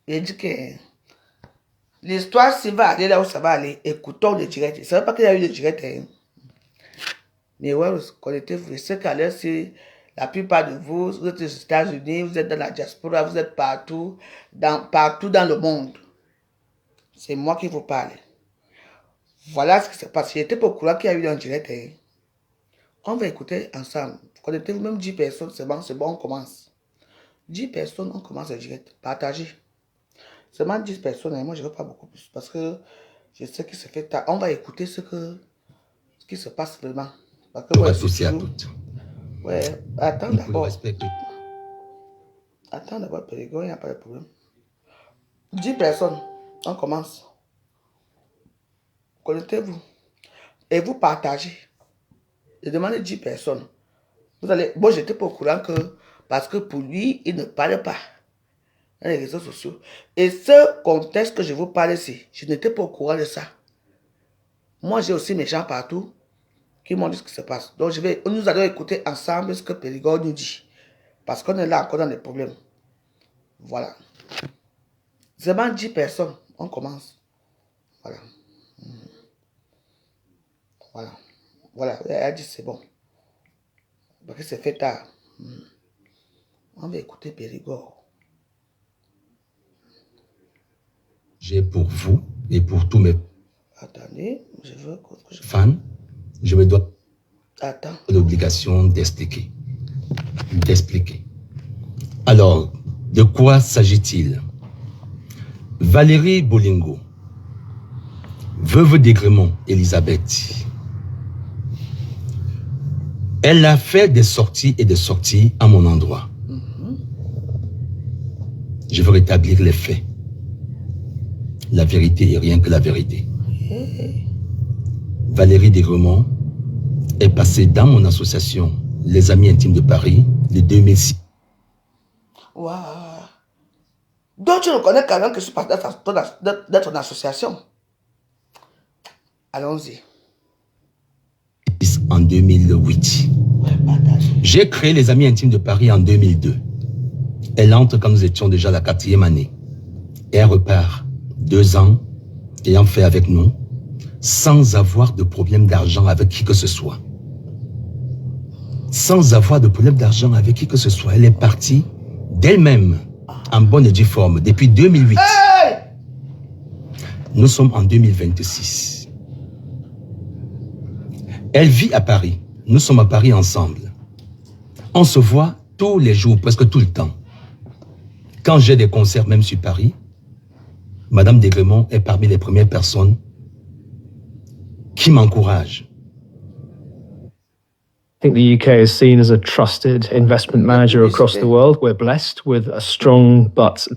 Il dit que l'histoire, s'il va aller là où ça va aller, écoutons le direct. Il ne savait pas qu'il y a eu le direct. Hein. Mais ouais, connectez-vous. Je sais qu'à l'heure, si la plupart de vous, vous êtes aux États-Unis, vous êtes dans la diaspora, vous êtes partout dans le monde. C'est moi qui vous parle. Voilà ce qui se passe. J'étais pas au courant qu'il y a eu un direct. Hein. On va écouter ensemble. Connectez-vous, même 10 personnes, c'est bon, on commence. 10 personnes, on commence le direct. Partagez. Seulement 10 personnes, et moi je ne veux pas beaucoup plus. Parce que je sais que ça fait tard. On va écouter ce qui se passe vraiment. Parce que moi, associé à toutes. Ouais, attends d'abord. Attends d'abord, Périgon, il n'y a pas de problème. 10 personnes, on commence. Connectez-vous. Et vous partagez. Je demande 10 personnes. Vous allez. Bon, j'étais pas au courant que. Parce que pour lui, il ne parle pas dans les réseaux sociaux. Et ce contexte que je vous parle ici, je n'étais pas au courant de ça. Moi, j'ai aussi mes gens partout qui m'ont dit ce qui se passe. Donc, nous allons écouter ensemble ce que Périgord nous dit. Parce qu'on est là encore dans les problèmes. Voilà. Seulement 10 personnes. On commence. Voilà. Voilà. Voilà. Elle a dit c'est bon. Parce que c'est fait tard. On va écouter Périgord. J'ai pour vous et pour tous mes fans, je me dois l'obligation d'expliquer. Alors, de quoi s'agit-il? Valérie Bolingo, veuve d'Aigremont, Elisabeth, elle a fait des sorties et des sorties à mon endroit. Je veux rétablir les faits. La vérité et rien que la vérité. Valérie d'Aigremont est passée dans mon association Les Amis Intimes de Paris de 2006. Waouh. Donc tu ne connais quelqu'un que je suis passé dans ton association. Allons-y. En 2008. J'ai créé Les Amis Intimes de Paris en 2002. Elle entre quand nous étions déjà à la 4e année. Et elle repart 2 ans ayant fait avec nous sans avoir de problème d'argent avec qui que ce soit. Sans avoir de problème d'argent avec qui que ce soit. Elle est partie d'elle-même en bonne et due forme depuis 2008. Hey! Nous sommes en 2026. Elle vit à Paris. Nous sommes à Paris ensemble. On se voit tous les jours, presque tout le temps. Quand j'ai des concerts, même sur Paris, Madame d'Aigremont est parmi les premières personnes qui m'encouragent. I think the UK is seen as a trusted investment manager across the world. We're blessed with a strong but...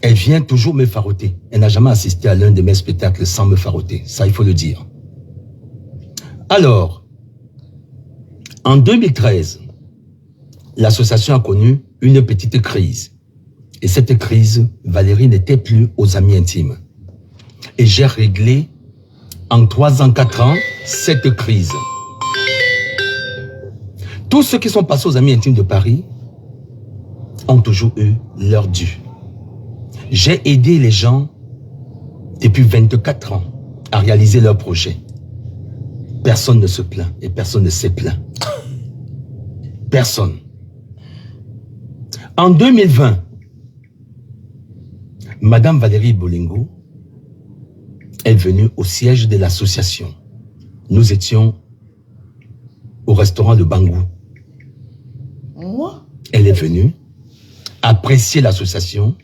Elle vient toujours me faroter. Elle n'a jamais assisté à l'un de mes spectacles sans me faroter. Ça, il faut le dire. Alors, en 2013, l'association a connu une petite crise. Et cette crise, Valérie n'était plus aux Amis Intimes. Et j'ai réglé en 3 ans, 4 ans, cette crise. Tous ceux qui sont passés aux Amis Intimes de Paris ont toujours eu leur dû. J'ai aidé les gens depuis 24 ans à réaliser leurs projets. Personne ne se plaint et personne ne s'est plaint. Personne. En 2020, Madame Valérie Bolingo est venue au siège de l'association. Nous étions au restaurant de Bangou. Elle est venue apprécier l'association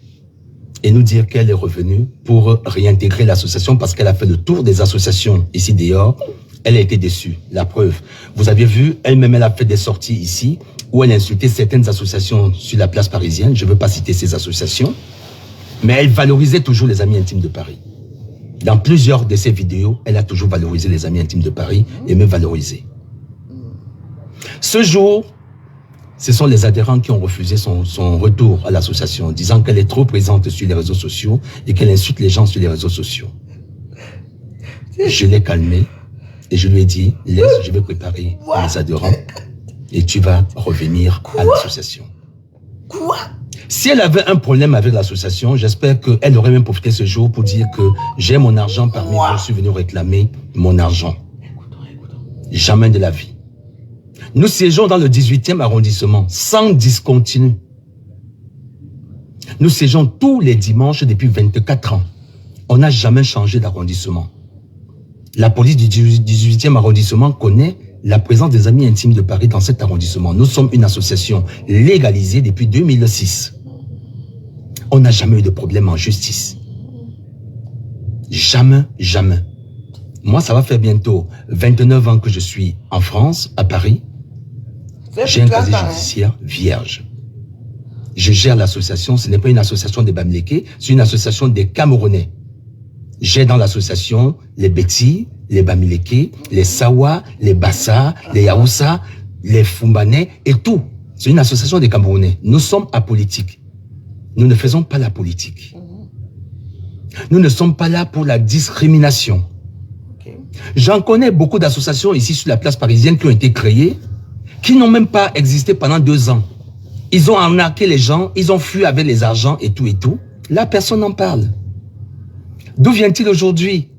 et nous dire qu'elle est revenue pour réintégrer l'association parce qu'elle a fait le tour des associations ici dehors. Elle a été déçue. La preuve, vous avez vu, elle-même, elle a fait des sorties ici où elle insultait certaines associations sur la place parisienne. Je ne veux pas citer ces associations. Mais elle valorisait toujours les Amis Intimes de Paris. Dans plusieurs de ses vidéos, elle a toujours valorisé les Amis Intimes de Paris et me valorisé. Ce jour, ce sont les adhérents qui ont refusé son retour à l'association, disant qu'elle est trop présente sur les réseaux sociaux et qu'elle insulte les gens sur les réseaux sociaux. Je l'ai calmé et je lui ai dit, laisse, je vais préparer les adhérents et tu vas revenir à l'association. Quoi? Si elle avait un problème avec l'association, j'espère qu'elle aurait même profité ce jour pour dire que j'ai mon argent parmi vous, je suis venu réclamer mon argent. Jamais de la vie. Nous siégeons dans le 18e arrondissement, sans discontinu. Nous siégeons tous les dimanches depuis 24 ans. On n'a jamais changé d'arrondissement. La police du 18e arrondissement connaît la présence des Amis Intimes de Paris dans cet arrondissement. Nous sommes une association légalisée depuis 2006. On n'a jamais eu de problème en justice. Jamais, jamais. Moi, ça va faire bientôt 29 ans que je suis en France, à Paris. J'ai un casier judiciaire vierge. Je gère l'association. Ce n'est pas une association des Bamileke, c'est une association des Camerounais. J'ai dans l'association les Betty, les Bamileke, les Sawa, les Bassa, les Yaoussa, les Fumbanais et tout. C'est une association des Camerounais. Nous sommes apolitiques. Nous ne faisons pas la politique. Nous ne sommes pas là pour la discrimination. J'en connais beaucoup d'associations ici sur la place parisienne qui ont été créées, qui n'ont même pas existé pendant 2 ans. Ils ont arnaqué les gens, ils ont fui avec les argents et tout et tout. Là, personne n'en parle. D'où vient-il aujourd'hui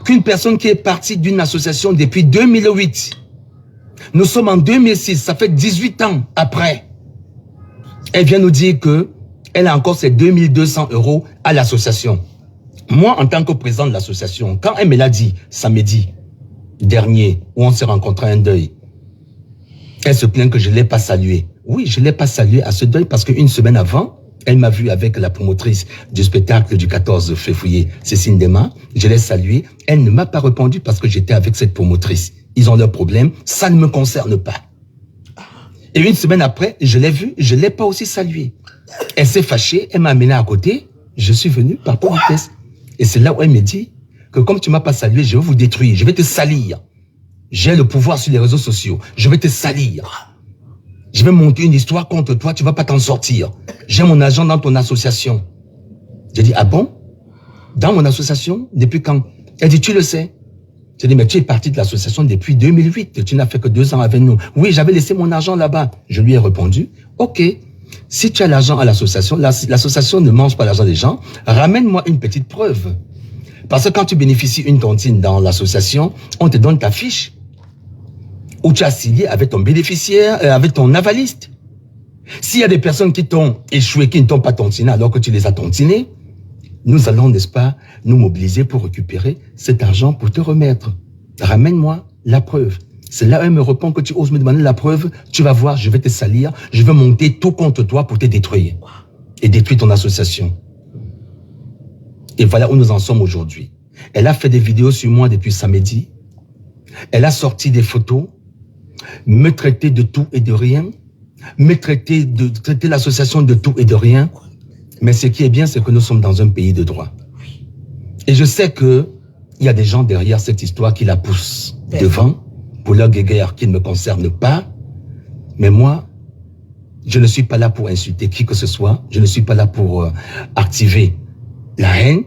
qu'une personne qui est partie d'une association depuis 2008, nous sommes en 2006, ça fait 18 ans après, elle vient nous dire que elle a encore ses 2200 € à l'association. Moi, en tant que président de l'association, quand elle me l'a dit samedi dernier, où on s'est rencontré à un deuil, elle se plaint que je ne l'ai pas salué. Oui, je ne l'ai pas salué à ce deuil parce qu'une semaine avant, elle m'a vu avec la promotrice du spectacle du 14 février, Cécile Dema. Je l'ai saluée. Elle ne m'a pas répondu parce que j'étais avec cette promotrice. Ils ont leurs problèmes. Ça ne me concerne pas. Et une semaine après, je l'ai vue. Je ne l'ai pas aussi saluée. Elle s'est fâchée. Elle m'a amené à côté. Je suis venu par politesse. Et c'est là où elle me dit que comme tu ne m'as pas salué, je vais vous détruire. Je vais te salir. J'ai le pouvoir sur les réseaux sociaux. Je vais te salir. Je vais monter une histoire contre toi, tu ne vas pas t'en sortir. J'ai mon agent dans ton association. J'ai dit, ah bon? Dans mon association? Depuis quand? Elle dit, tu le sais. J'ai dit, mais tu es parti de l'association depuis 2008. Tu n'as fait que 2 ans avec nous. Oui, j'avais laissé mon argent là-bas. Je lui ai répondu, ok, si tu as l'argent à l'association, l'association ne mange pas l'argent des gens, ramène-moi une petite preuve. Parce que quand tu bénéficies une tontine dans l'association, on te donne ta fiche. Où tu as signé avec ton bénéficiaire, avec ton avaliste. S'il y a des personnes qui t'ont échoué, qui ne t'ont pas tontiné alors que tu les as tontinés, nous allons, n'est-ce pas, nous mobiliser pour récupérer cet argent pour te remettre. Ramène-moi la preuve. C'est là où elle me répond que tu oses me demander la preuve, tu vas voir, je vais te salir, je vais monter tout contre toi pour te détruire. Et détruire ton association. Et voilà où nous en sommes aujourd'hui. Elle a fait des vidéos sur moi depuis samedi. Elle a sorti des photos. Me traiter de tout et de rien, traiter l'association de tout et de rien. Mais ce qui est bien, c'est que nous sommes dans un pays de droit. Et je sais qu'il y a des gens derrière cette histoire qui la poussent devant pour leur guéguerre qui ne me concerne pas. Mais moi, je ne suis pas là pour insulter qui que ce soit. Je ne suis pas là pour activer la haine.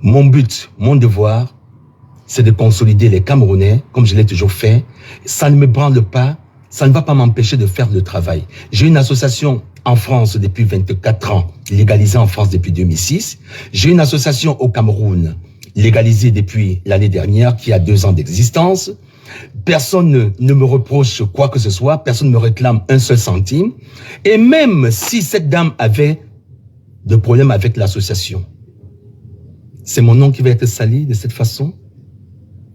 Mon but, mon devoir, c'est de consolider les Camerounais, comme je l'ai toujours fait. Ça ne me branle pas, ça ne va pas m'empêcher de faire le travail. J'ai une association en France depuis 24 ans, légalisée en France depuis 2006. J'ai une association au Cameroun, légalisée depuis l'année dernière, qui a 2 ans d'existence. Personne ne me reproche quoi que ce soit, personne ne me réclame un seul centime. Et même si cette dame avait de problèmes avec l'association, c'est mon nom qui va être sali de cette façon.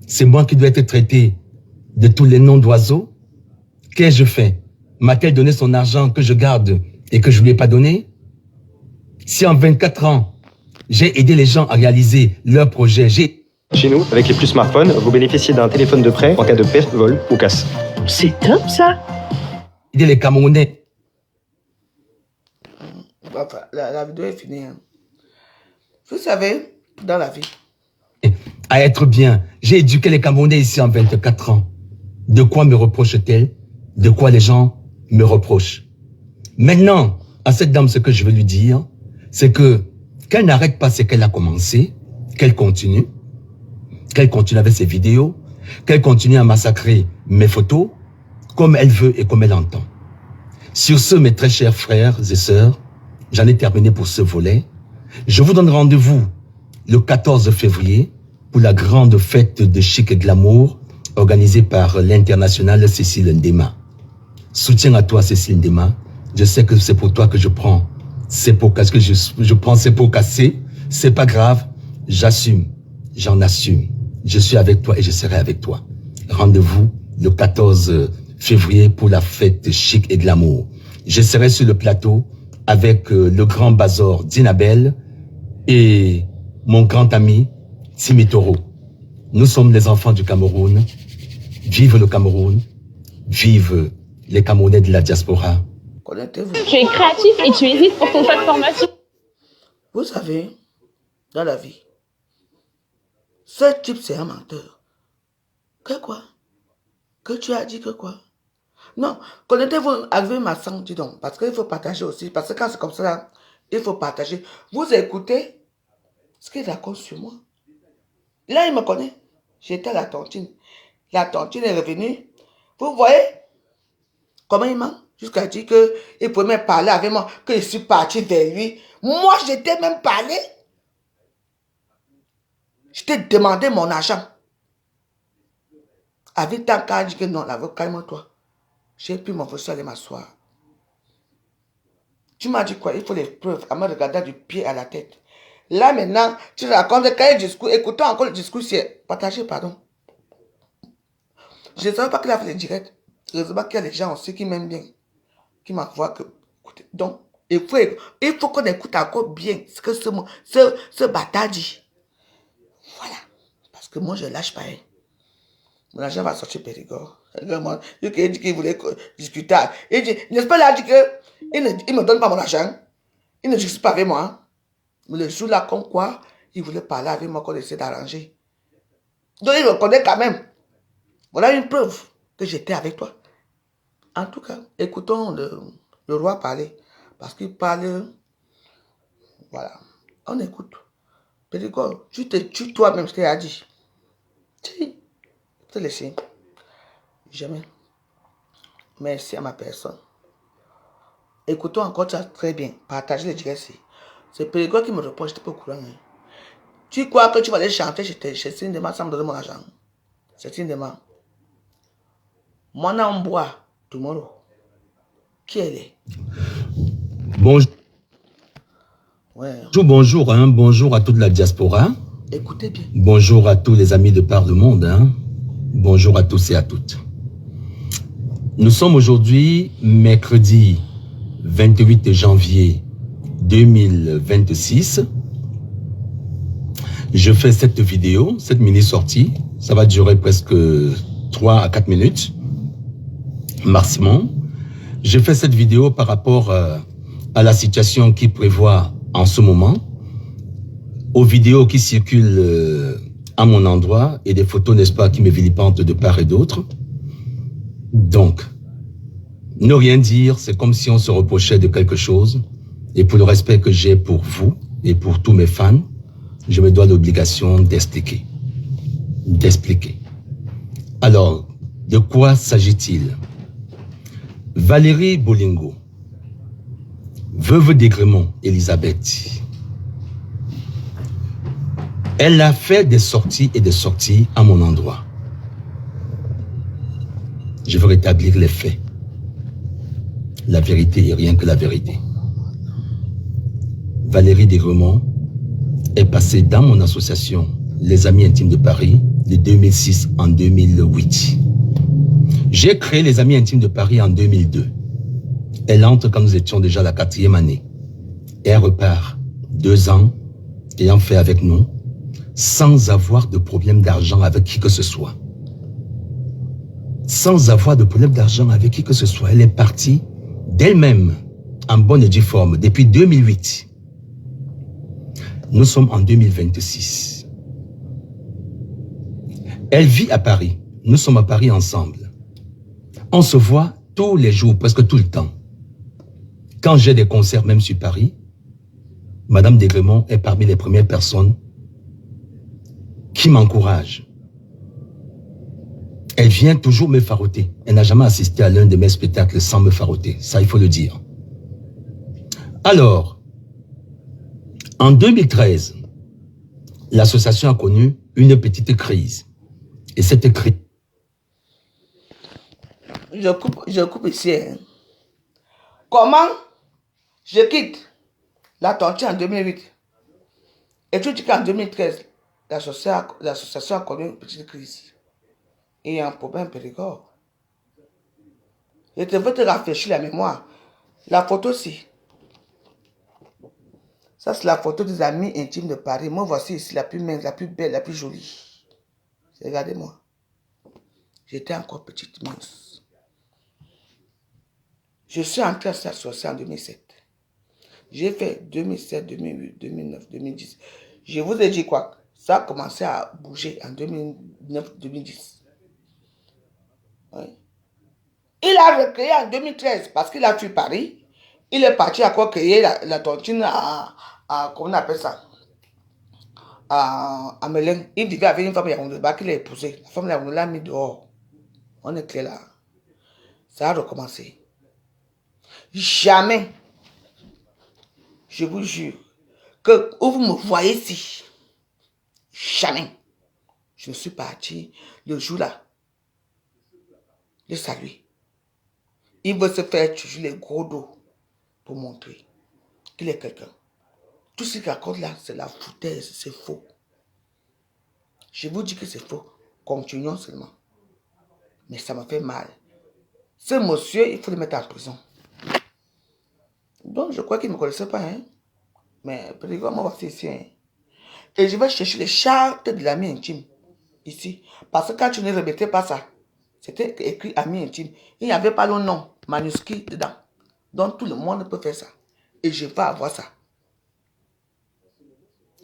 C'est moi qui dois être traité de tous les noms d'oiseaux. Qu'ai-je fait? M'a-t-elle donné son argent que je garde et que je ne lui ai pas donné? Si en 24 ans, j'ai aidé les gens à réaliser leurs projets, Chez nous, avec les plus smartphones, vous bénéficiez d'un téléphone de prêt en cas de perte, vol ou casse. C'est top ça. Aider les Camerounais. Enfin, la vidéo est finie. Hein. Vous savez, dans la vie, à être bien. J'ai éduqué les Camerounais ici en 24 ans. De quoi me reproche-t-elle? De quoi les gens me reprochent? Maintenant, à cette dame, ce que je veux lui dire, c'est que qu'elle n'arrête pas ce qu'elle a commencé, qu'elle continue avec ses vidéos, qu'elle continue à massacrer mes photos, comme elle veut et comme elle entend. Sur ce, mes très chers frères et sœurs, j'en ai terminé pour ce volet. Je vous donne rendez-vous le 14 février pour la grande fête de chic et glamour organisée par l'internationale Cécile Ndema. Soutien à toi, Cécile Ndema. Je sais que c'est pour toi que je prends. C'est pour casser que je prends, c'est pour casser. C'est pas grave. J'assume. J'en assume. Je suis avec toi et je serai avec toi. Rendez-vous le 14 février pour la fête chic et glamour. Je serai sur le plateau avec le grand Bazor Dinabel et mon grand ami Timitoro. Nous sommes les enfants du Cameroun. Vive le Cameroun. Vive les Camerounais de la diaspora. Connectez-vous. Tu es créatif et tu hésites pour ton choix de formation. Vous savez, dans la vie, ce type c'est un menteur. Que quoi? Que tu as dit que quoi? Non, connectez-vous, arrivez ma sang, dis donc, parce qu'il faut partager aussi, parce que quand c'est comme ça, il faut partager. Vous écoutez ce qu'il raconte sur moi. Là, il me connaît. J'étais à la tontine. La tontine est revenue. Vous voyez comment il ment? Jusqu'à dire qu'il pouvait même parler avec moi, que je suis parti vers lui. Moi, j'étais même parlé. Je t'ai demandé mon argent. Avec tant qu'à dire que non, l'avocat, calme-toi. J'ai pris mon reçu, aller m'asseoir. Tu m'as dit quoi? Il faut les preuves, à me regarder du pied à la tête. Là, maintenant, tu racontes quel discours. Écoutons encore le discours, c'est partagé, pardon. Je ne savais pas qu'il a fait les directs. Heureusement qu'il y a des gens aussi qui m'aiment bien, qui m'envoient que... Donc, il faut qu'on écoute encore bien ce que ce bâtard dit. Voilà. Parce que moi, je ne lâche pas. Hein. Mon agent va sortir Périgord. Il dit qu'il voulait discuter. Il dit, n'est-ce pas là, il dit qu'il ne me donne pas mon argent. Il ne discute pas avec moi. Mais le jour là, comme quoi, il voulait parler avec moi qu'on essaie d'arranger. Donc il reconnaît quand même. Voilà une preuve que j'étais avec toi. En tout cas, écoutons le roi parler. Parce qu'il parle... Voilà. On écoute. Périgord, tu te tues toi-même, je t'ai dit. Si. Je te laisse. Jamais. Merci à ma personne. Écoutons encore ça très bien. Partagez les directs. C'est Périgord qui me reproche, je n'étais pas au courant. Hein. Tu crois que tu vas aller chanter chez Sindema sans me donner mon argent? C'est Sindema. Moi, on boit tomorrow. Qui elle est? Bonjour. Ouais. Bonjour, hein. Bonjour à toute la diaspora. Écoutez bien. Bonjour à tous les amis de par le monde. Hein. Bonjour à tous et à toutes. Nous sommes aujourd'hui mercredi 28 janvier 2026. Je fais cette vidéo, cette mini-sortie. Ça va durer presque 3 à 4 minutes maximum. Je fais cette vidéo par rapport à la situation qui prévoit en ce moment, aux vidéos qui circulent à mon endroit et des photos, n'est-ce pas, qui me vilipendent de part et d'autre. Donc, ne rien dire, c'est comme si on se reprochait de quelque chose. Et pour le respect que j'ai pour vous et pour tous mes fans, je me dois l'obligation d'expliquer. Alors, de quoi s'agit-il? Valérie Bolingo, veuve d'Aigremont, Elisabeth, elle a fait des sorties et des sorties à mon endroit. Je veux rétablir les faits. La vérité et rien que la vérité. Valérie d'Aigremont est passée dans mon association Les Amis Intimes de Paris de 2006 en 2008. J'ai créé les Amis Intimes de Paris en 2002. Elle entre quand nous étions déjà à la 4e année. Et elle repart 2 ans ayant fait avec nous sans avoir de problème d'argent avec qui que ce soit. Sans avoir de problème d'argent avec qui que ce soit. Elle est partie d'elle-même en bonne et due forme depuis 2008. Nous sommes en 2026. Elle vit à Paris. Nous sommes à Paris ensemble. On se voit tous les jours, presque tout le temps. Quand j'ai des concerts, même sur Paris, Madame d'Aigremont est parmi les premières personnes qui m'encouragent. Elle vient toujours me faroter. Elle n'a jamais assisté à l'un de mes spectacles sans me faroter. Ça, il faut le dire. Alors, en 2013, l'association a connu une petite crise. Et cette crise... Je coupe ici. Hein. Comment je quitte la tontine en 2008 et tu dis qu'en 2013, l'association a connu une petite crise. Et il y a un problème Périgord. Je te veux te rafraîchir la mémoire. La photo ci. Ça, c'est la photo des amis intimes de Paris. Moi, voici ici la plus mince, la plus belle, la plus jolie. Regardez-moi. J'étais encore petite, mince. Je suis entrée à cette association en 2007. J'ai fait 2007, 2008, 2009, 2010. Je vous ai dit quoi? Ça a commencé à bouger en 2009, 2010. Oui. Il a recréé en 2013 parce qu'il a fui Paris. Il est parti à quoi créer la tontine à comment on appelle ça? À Melun. Il vivait avec une femme Yaoundé qu'il a épousée. La femme Yaoundé l'a mis dehors. On est clair là. Ça a recommencé. Jamais, je vous jure, que où vous me voyez ici, jamais, je suis parti le jour là, le saluer. Il veut se faire toujours les gros dos pour montrer qu'il est quelqu'un. Tout ce qu'il raconte là, c'est la foutaise, c'est faux. Je vous dis que c'est faux. Continuons seulement. Mais ça m'a fait mal. Ce monsieur, il faut le mettre en prison. Donc, je crois qu'il ne me connaissait pas. Hein? Mais, Périgord, moi, voici ici. Hein? Et je vais chercher les chartes de l'ami intime. Ici. Parce que quand tu ne remettais pas ça, c'était écrit ami intime. Il n'y avait pas le nom manuscrit dedans. Donc, tout le monde peut faire ça. Et je vais avoir ça.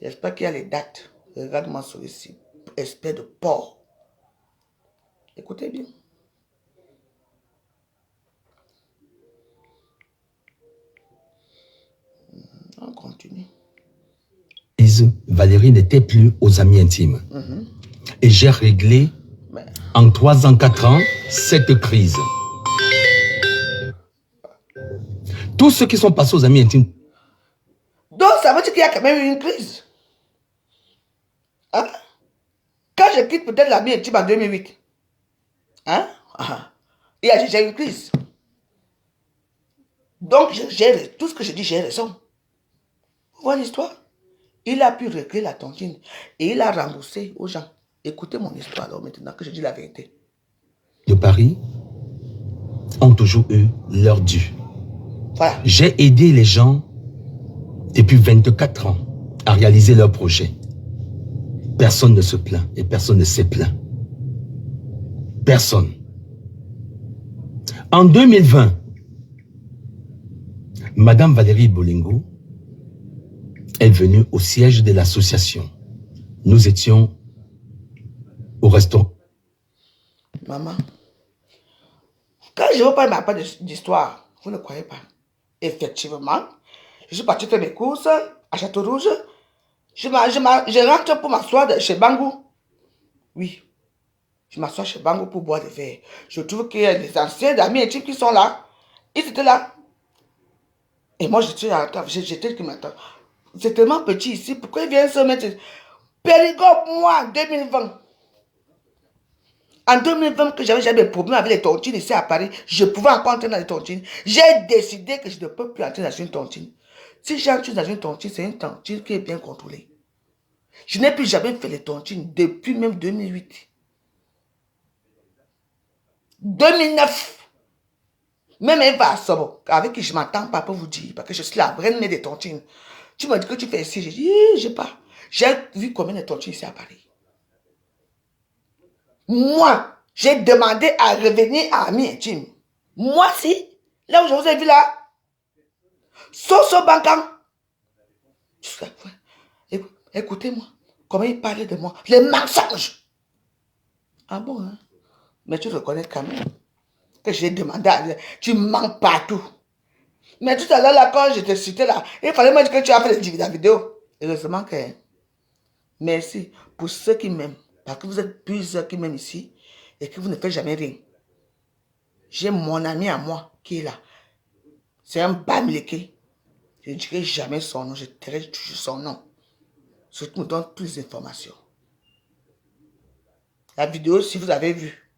J'espère qu'il y a les dates. Regarde-moi sur ici. Espèce de porc. Écoutez bien. On continue. Valérie n'était plus aux amis intimes. Et j'ai réglé en 3 ans, 4 ans cette crise. Tous ceux qui sont passés aux amis intimes. Donc ça veut dire qu'il y a quand même eu une crise. Hein? Quand je quitte peut-être l'ami intime en 2008. Hein? Il y a déjà une crise. Donc tout ce que je dis, j'ai raison. Vous voyez l'histoire? Il a pu régler la tontine et il a remboursé aux gens. Écoutez mon histoire alors maintenant que je dis la vérité. De Paris ont toujours eu leur dû. Voilà. J'ai aidé les gens depuis 24 ans à réaliser leurs projets. Personne ne se plaint et personne ne s'est plaint. Personne. En 2020, Madame Valérie Bolingo est venue au siège de l'association. Nous étions au restaurant. Maman, quand je vous parle ma part d'histoire, vous ne croyez pas. Effectivement, je suis partie faire mes courses à Château-Rouge. Je rentre pour m'asseoir chez Bangou. Oui, je m'assois chez Bangou pour boire des verres. Je trouve qu'il y a des anciens amis intimes qui sont là. Ils étaient là. Et moi, j'étais qui m'attend. C'est tellement petit ici. Pourquoi ils viennent se mettre... Périgord, moi, en 2020. En 2020, que j'avais jamais de problème avec les tontines ici à Paris, je pouvais encore entrer dans les tontines. J'ai décidé que je ne peux plus entrer dans une tontine. Si j'entre dans une tontine, c'est une tontine qui est bien contrôlée. Je n'ai plus jamais fait les tontines depuis même 2008. 2009. Même Eva Sobo, avec qui je m'entends pas pour vous dire, parce que je suis la reine des tontines. Tu me dis que tu fais ici, j'ai dit, j'ai pas. J'ai vu combien de tontines ici à Paris. Moi, j'ai demandé à revenir à Ami Intime. Moi, si, là où je vous ai vu là, Soso Bankan. Écoutez-moi, comment il parlait de moi. Les mensonges. Ah bon, hein? Mais tu reconnais quand même que j'ai demandé à... Tu mens partout. Mais tout à l'heure, là, quand je te citais là, il fallait me dire que tu as fait la vidéo. Heureusement que... Merci pour ceux qui m'aiment. Parce que vous êtes plusieurs qui m'aiment ici. et que vous ne faites jamais rien. J'ai mon ami à moi qui est là. C'est un bamileke. Je ne dirai jamais son nom, je tairai toujours son nom. Surtout me donne plus d'informations. La vidéo, si vous avez vu,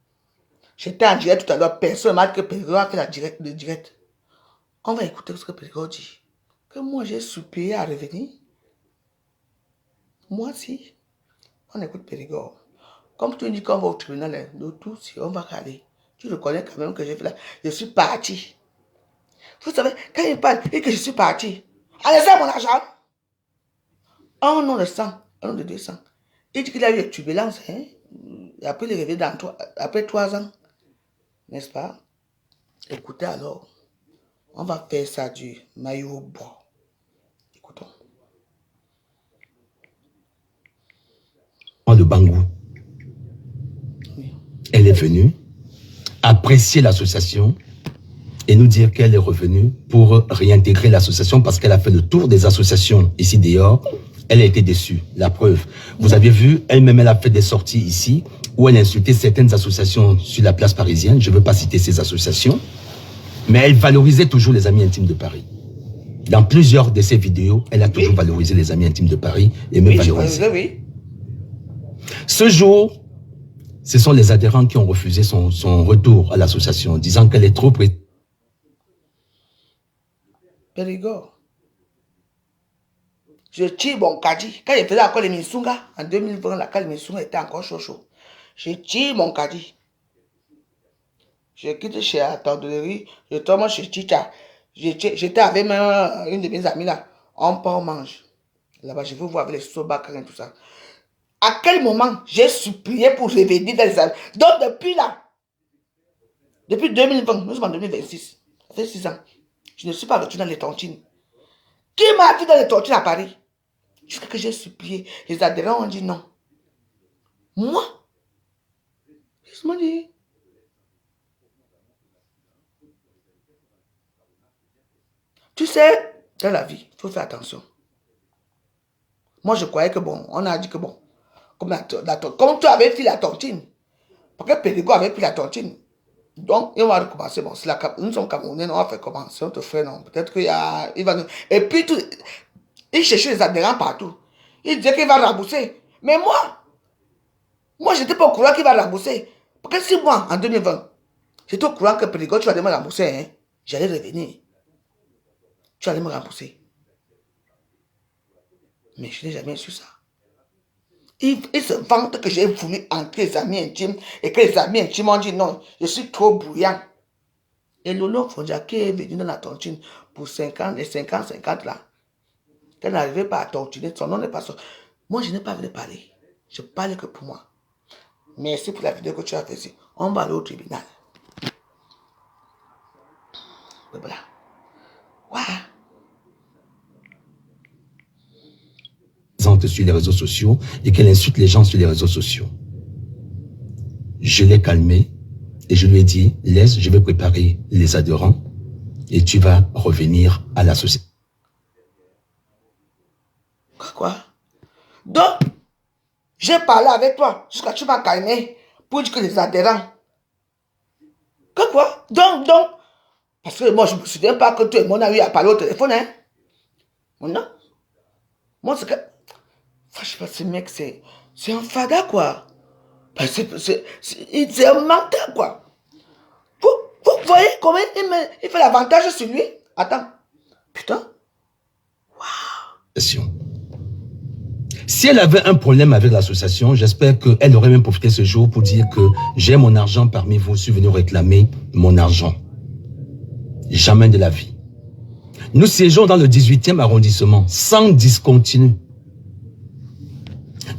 j'étais en direct tout à l'heure, personne ne m'a dit que Périgord a fait le direct. On va écouter ce que Périgord dit. Que moi j'ai supplié à revenir. Moi si. On écoute Périgord. Comme tu dis qu'on va au tribunal, nous tous, on va aller. Tu reconnais quand même que j'ai fait là. Je suis parti. Vous savez, quand il parle, il dit que je suis parti. Allez, mon argent. Un nom de sang, un nom de 200. Il dit qu'il a eu une turbulence, hein. Après il est revenu après 3 ans. N'est-ce pas? Écoutez alors. On va faire ça du maillot bon. Écoutons. De Bangou. Elle est venue apprécier l'association et nous dire qu'elle est revenue pour réintégrer l'association parce qu'elle a fait le tour des associations ici dehors. Elle a été déçue. La preuve. Vous avez vu, elle-même, elle a fait des sorties ici où elle insultait certaines associations sur la place parisienne. Je ne veux pas citer ces associations. Mais elle valorisait toujours les Amis Intimes de Paris. Dans plusieurs de ses vidéos, elle a toujours valorisé les Amis Intimes de Paris et même valorisé. Oui. Ce jour, ce sont les adhérents qui ont refusé son retour à l'association, disant qu'elle est trop Périgord. Je tire mon caddie. Quand il faisait encore les Minsunga, en 2020, la cale Minsunga était encore chaud. Je tire mon caddie. Je quitte chez la tenderie, je tombe chez Chicha. J'étais avec une de mes amies là. On part, on mange. Là-bas, je veux voir avec les sobakars et tout ça. À quel moment j'ai supplié pour revenir dans les années. Donc depuis là, depuis 2020, nous sommes en 2026, ça fait 6 ans, je ne suis pas retourné dans les tontines. Qui m'a vu dans les tontines à Paris? Jusqu'à que j'ai supplié, les adhérents ont dit non. Moi? Ils m'ont dit. Tu sais, dans la vie, il faut faire attention. Moi, je croyais que bon, on a dit que bon, comme tu avais fait la tontine, parce que Périgord avait pris la tontine, donc on va recommencer. Bon, nous sommes Camerounais, on va faire commencer, on te ferait non. Peut-être qu'il va nous. Et puis, il cherchait les adhérents partout. Il disait qu'il va rembourser. Mais moi, je n'étais pas au courant qu'il va rembourser. Parce que si moi, en 2020, j'étais au courant que Périgord, tu allais me rembourser, hein, j'allais revenir. Tu allais me rembourser. Mais je n'ai jamais su ça. Il se vante que j'ai voulu entrer les Amis Intimes et que les Amis Intimes ont dit non, je suis trop bruyant. Et Lolo Fondiaké est venu dans la tontine pour 50 et 50 là. Elle n'arrivait pas à tontiner, son nom n'est pas sorti. Moi, je n'ai pas voulu parler. Je parle que pour moi. Merci pour la vidéo que tu as fait ici. On va aller au tribunal. Et voilà. Waouh. Sur les réseaux sociaux et qu'elle insulte les gens sur les réseaux sociaux. Je l'ai calmé et je lui ai dit, laisse, je vais préparer les adhérents et tu vas revenir à la société. Quoi? Donc, j'ai parlé avec toi jusqu'à ce que tu m'as calmé pour dire que les adhérents. Quoi? Donc, parce que moi je ne me souviens pas que toi et moi on a eu à parler au téléphone, hein? Non? Moi c'est que. Je sais pas, ce mec, c'est un fada, quoi. C'est un menteur, quoi. Vous voyez comment il fait l'avantage sur lui? Attends. Putain. Waouh. Si elle avait un problème avec l'association, j'espère qu'elle aurait même profité ce jour pour dire que j'ai mon argent parmi vous, je suis venu réclamer mon argent. Jamais de la vie. Nous siégeons dans le 18e arrondissement, sans discontinu.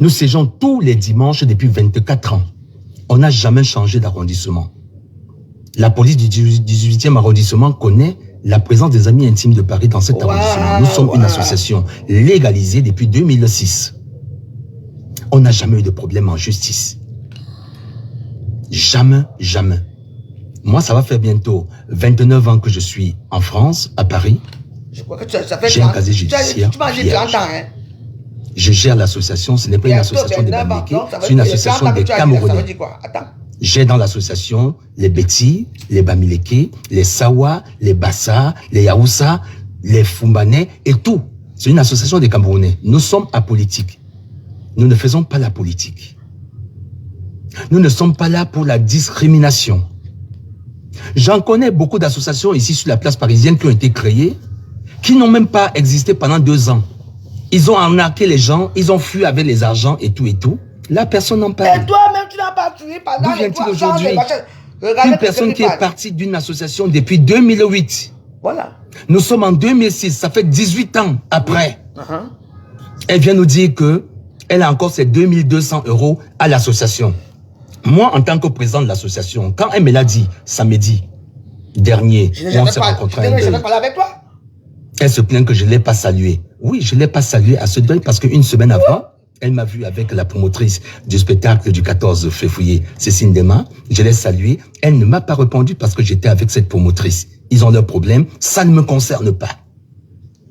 Nous siégeons tous les dimanches depuis 24 ans. On n'a jamais changé d'arrondissement. La police du 18e arrondissement connaît la présence des Amis Intimes de Paris dans cet arrondissement. Nous sommes une association légalisée depuis 2006. On n'a jamais eu de problème en justice. Jamais, jamais. Moi, ça va faire bientôt 29 ans que je suis en France, à Paris. Je crois que ça fait j'ai un casier judiciaire. Tu m'as dit 30 ans, hein? Je gère l'association, ce n'est pas une association de Bamileke, c'est une association des Camerounais. Ça veut dire quoi? Attends. J'ai dans l'association les Beti, les Bamileke, les Sawa, les Bassa, les Yaoussa, les Fumbanais et tout. C'est une association des Camerounais. Nous sommes apolitiques. Nous ne faisons pas la politique. Nous ne sommes pas là pour la discrimination. J'en connais beaucoup d'associations ici sur la place parisienne qui ont été créées, qui n'ont même pas existé pendant 2 ans. Ils ont arnaqué les gens, ils ont fui avec les argents et tout et tout. Là, personne n'en parle. Et toi-même, tu n'as pas fui pendant D'où vient-il aujourd'hui? Regardez Une personne qui est partie d'une association depuis 2008. Voilà. Nous sommes en 2006, ça fait 18 ans après. Elle vient nous dire que elle a encore ses 2200 € à l'association. Moi, en tant que président de l'association, quand elle me l'a dit samedi dernier, on s'est rencontrés un deuil. Parlé avec toi. Elle se plaint que je ne l'ai pas saluée. Oui, je ne l'ai pas saluée à ce deuil parce qu'une semaine avant, elle m'a vu avec la promotrice du spectacle du 14 février, Cécile Dema. Je l'ai saluée. Elle ne m'a pas répondu parce que j'étais avec cette promotrice. Ils ont leurs problèmes. Ça ne me concerne pas.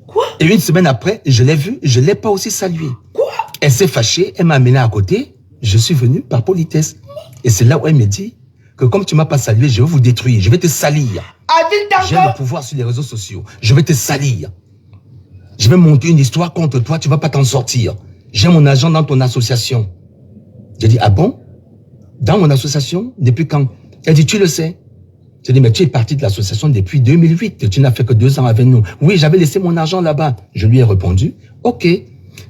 Quoi? Et une semaine après, je l'ai vue. Je ne l'ai pas aussi saluée. Quoi? Elle s'est fâchée. Elle m'a amené à côté. Je suis venu par politesse. Et c'est là où elle me dit que comme tu ne m'as pas salué, je vais vous détruire. Je vais te salir. J'ai le pouvoir sur les réseaux sociaux. Je vais te salir. Je vais monter une histoire contre toi. Tu ne vas pas t'en sortir. J'ai mon agent dans ton association. J'ai dit, ah bon? Dans mon association? Depuis quand? Elle dit, tu le sais. J'ai dit, mais tu es parti de l'association depuis 2008. Tu n'as fait que 2 ans avec nous. Oui, j'avais laissé mon argent là-bas. Je lui ai répondu, ok.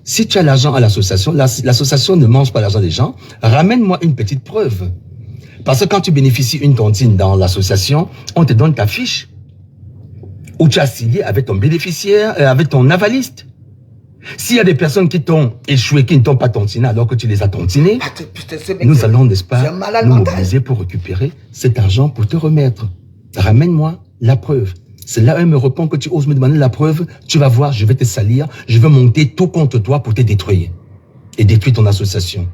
Si tu as l'argent à l'association, l'association ne mange pas l'argent des gens. Ramène-moi une petite preuve. Parce que quand tu bénéficies une tontine dans l'association, on te donne ta fiche. Où tu as signé avec ton bénéficiaire, avec ton avaliste. S'il y a des personnes qui t'ont échoué, qui ne t'ont pas tontiné alors que tu les as tontinés, nous allons, n'est-ce pas, nous mobiliser pour récupérer cet argent pour te remettre. Ramène-moi la preuve. C'est là où elle me répond que tu oses me demander la preuve. Tu vas voir, je vais te salir. Je vais monter tout contre toi pour te détruire. Et détruire ton association.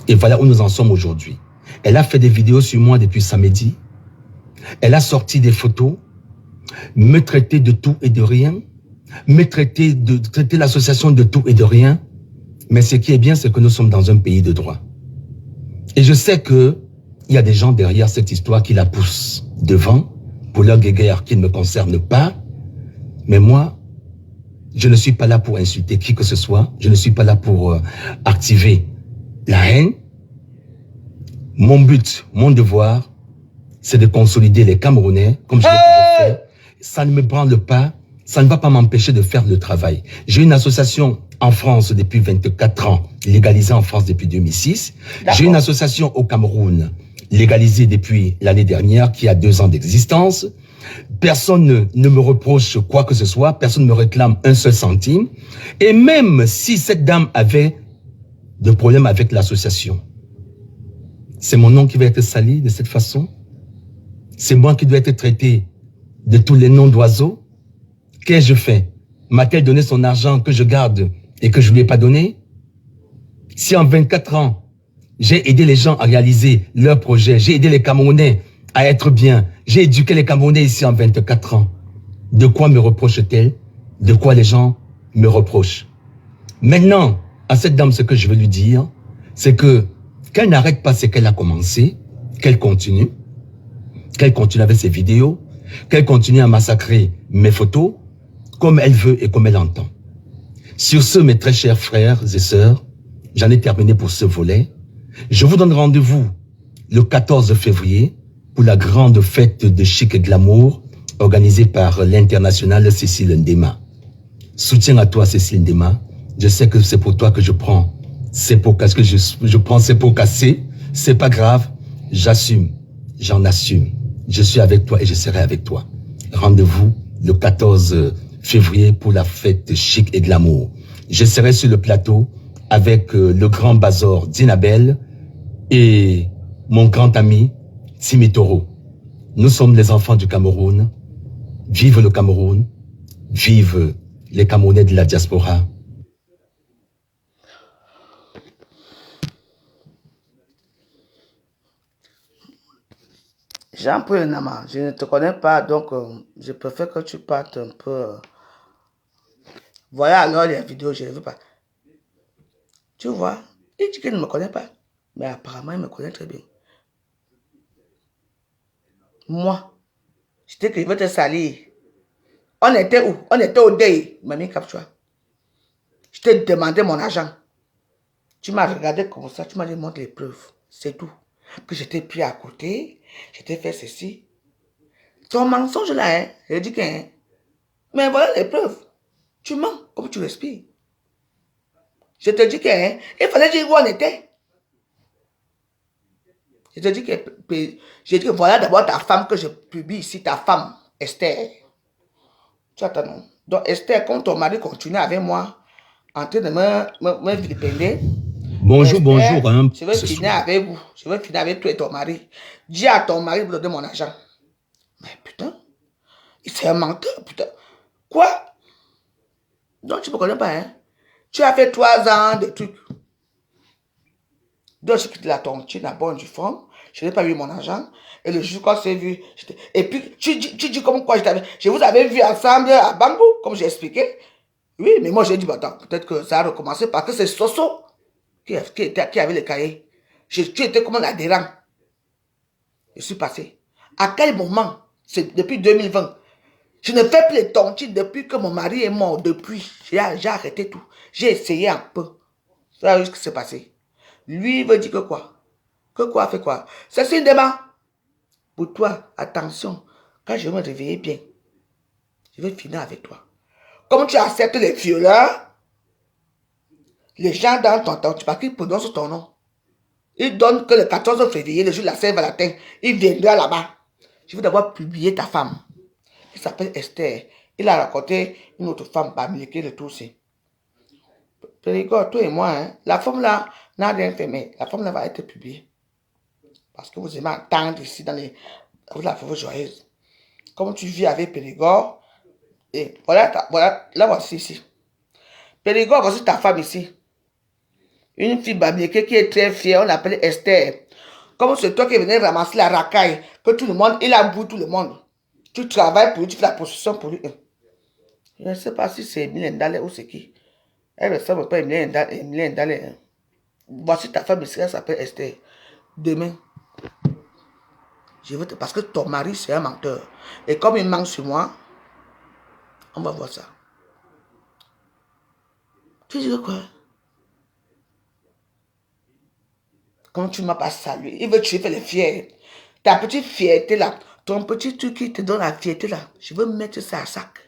Et voilà où nous en sommes aujourd'hui. Elle a fait des vidéos sur moi depuis samedi. Elle a sorti des photos, me traiter de tout et de rien, me traiter l'association de tout et de rien. Mais ce qui est bien, c'est que nous sommes dans un pays de droit. Et je sais qu'il y a des gens derrière cette histoire qui la poussent devant pour leur guéguerre qui ne me concerne pas. Mais moi, je ne suis pas là pour insulter qui que ce soit. Je ne suis pas là pour activer la haine. Mon but, mon devoir, c'est de consolider les Camerounais, comme je l'ai toujours fait. Ça ne me branle pas, ça ne va pas m'empêcher de faire le travail. J'ai une association en France depuis 24 ans, légalisée en France depuis 2006. J'ai une association au Cameroun, légalisée depuis l'année dernière, qui a 2 ans d'existence. Personne ne me reproche quoi que ce soit, personne ne me réclame un seul centime. Et même si cette dame avait de problèmes avec l'association, c'est mon nom qui va être sali de cette façon. C'est moi qui dois être traité de tous les noms d'oiseaux. Qu'ai-je fait? M'a-t-elle donné son argent que je garde et que je ne lui ai pas donné? Si en 24 ans, j'ai aidé les gens à réaliser leurs projets, j'ai aidé les Camerounais à être bien, j'ai éduqué les Camerounais ici en 24 ans, de quoi me reproche-t-elle? De quoi les gens me reprochent? Maintenant, à cette dame, ce que je veux lui dire, c'est que qu'elle n'arrête pas ce qu'elle a commencé, qu'elle continue avec ses vidéos, qu'elle continue à massacrer mes photos, comme elle veut et comme elle entend. Sur ce, mes très chers frères et sœurs, j'en ai terminé pour ce volet. Je vous donne rendez-vous le 14 février pour la grande fête de chic et glamour organisée par l'internationale Cécile Ndema. Soutien à toi, Cécile Ndema. Je sais que c'est pour toi que je prends. C'est pour casser que je prends, c'est pour casser. C'est pas grave. J'assume. J'en assume. Je suis avec toi et je serai avec toi. Rendez-vous le 14 février pour la fête chic et glamour. Je serai sur le plateau avec le grand Bazor Dinabel et mon grand ami Timitoro. Nous sommes les enfants du Cameroun. Vive le Cameroun. Vive les Camerounais de la diaspora. Jean-Paul Nama, je ne te connais pas, donc je préfère que tu partes un peu. Voilà alors les vidéos, je ne veux pas. Tu vois, il dit qu'il ne me connaît pas. Mais apparemment, il me connaît très bien. Moi, j'étais que je veux te salir. On était où? On était au deuil. Il m'a mis capture. Je t'ai demandé mon argent. Tu m'as regardé comme ça, tu m'as dit montre les preuves. C'est tout. Puis j'étais pris à côté, j'étais fait ceci. Ton mensonge là, hein, j'ai dit que... Hein, mais voilà les preuves. Tu mens comme tu respires. Je te dis que... Hein, il fallait dire où on était. Je te dis que... J'ai dit que voilà d'abord ta femme que je publie ici, ta femme, Esther. Tu attends, non? Donc Esther, quand ton mari continue avec moi, en train de me vilipender... Bonjour, bonjour. Hein, je veux finir avec vous. Je veux finir avec toi et ton mari. Dis à ton mari de donner mon argent. Mais putain, c'est un menteur, putain. Quoi? Donc tu ne me connais pas, hein? Tu as fait 3 ans de trucs. Donc je quitte la tontine à bonne du fond. Je n'ai pas eu mon argent. Et le jour quand c'est vu. Et puis tu dis comme quoi je vous avais vu ensemble à Bambou, comme j'ai expliqué. Oui, mais moi j'ai dit, bah, attends, peut-être que ça a recommencé parce que c'est Soso qui avait le cahier. Tu étais comme un adhérent. Je suis passé. À quel moment? C'est depuis 2020. Je ne fais plus les tontines depuis que mon mari est mort. Depuis, j'ai arrêté tout. J'ai essayé un peu. Ça, ce qui s'est passé. Lui veut dire que quoi? Que quoi fait quoi? C'est une demande. Pour toi, attention. Quand je vais me réveiller bien, je vais finir avec toi. Comme tu acceptes les violeurs, les gens dans ton temps, parce qu'ils prononcent ton nom. Ils donnent que le 14 février, le jour de la Saint-Valentin, il viendra là-bas. Je veux d'abord publier ta femme. Il s'appelle Esther. Il a raconté une autre femme, Bamileke le tout aussi. Périgord, toi et moi, hein, la femme là n'a rien fait, mais la femme là va être publiée. Parce que vous aimez entendre ici dans les... Vous la fête joyeuse. Comme tu vis avec Périgord, et voilà, là voici ici. Périgord, voici ta femme ici. Une fille Bamileke qui est très fière, on l'appelle Esther. Comme c'est toi qui venais ramasser la racaille, que tout le monde, il a boué tout le monde. Tu travailles pour lui, tu fais la possession pour lui. Je ne sais pas si c'est Emile Ndale ou c'est qui. Elle ne ressemble pas à Emile Ndale. Voici ta femme ici, elle s'appelle Esther. Demain, je veux te... Parce que ton mari, c'est un menteur. Et comme il ment sur moi, on va voir ça. Tu dis quoi? Quand tu ne m'as pas salué, il veut tuer les fiers. Ta petite fierté là, ton petit truc qui te donne la fierté là, je veux mettre ça à sac.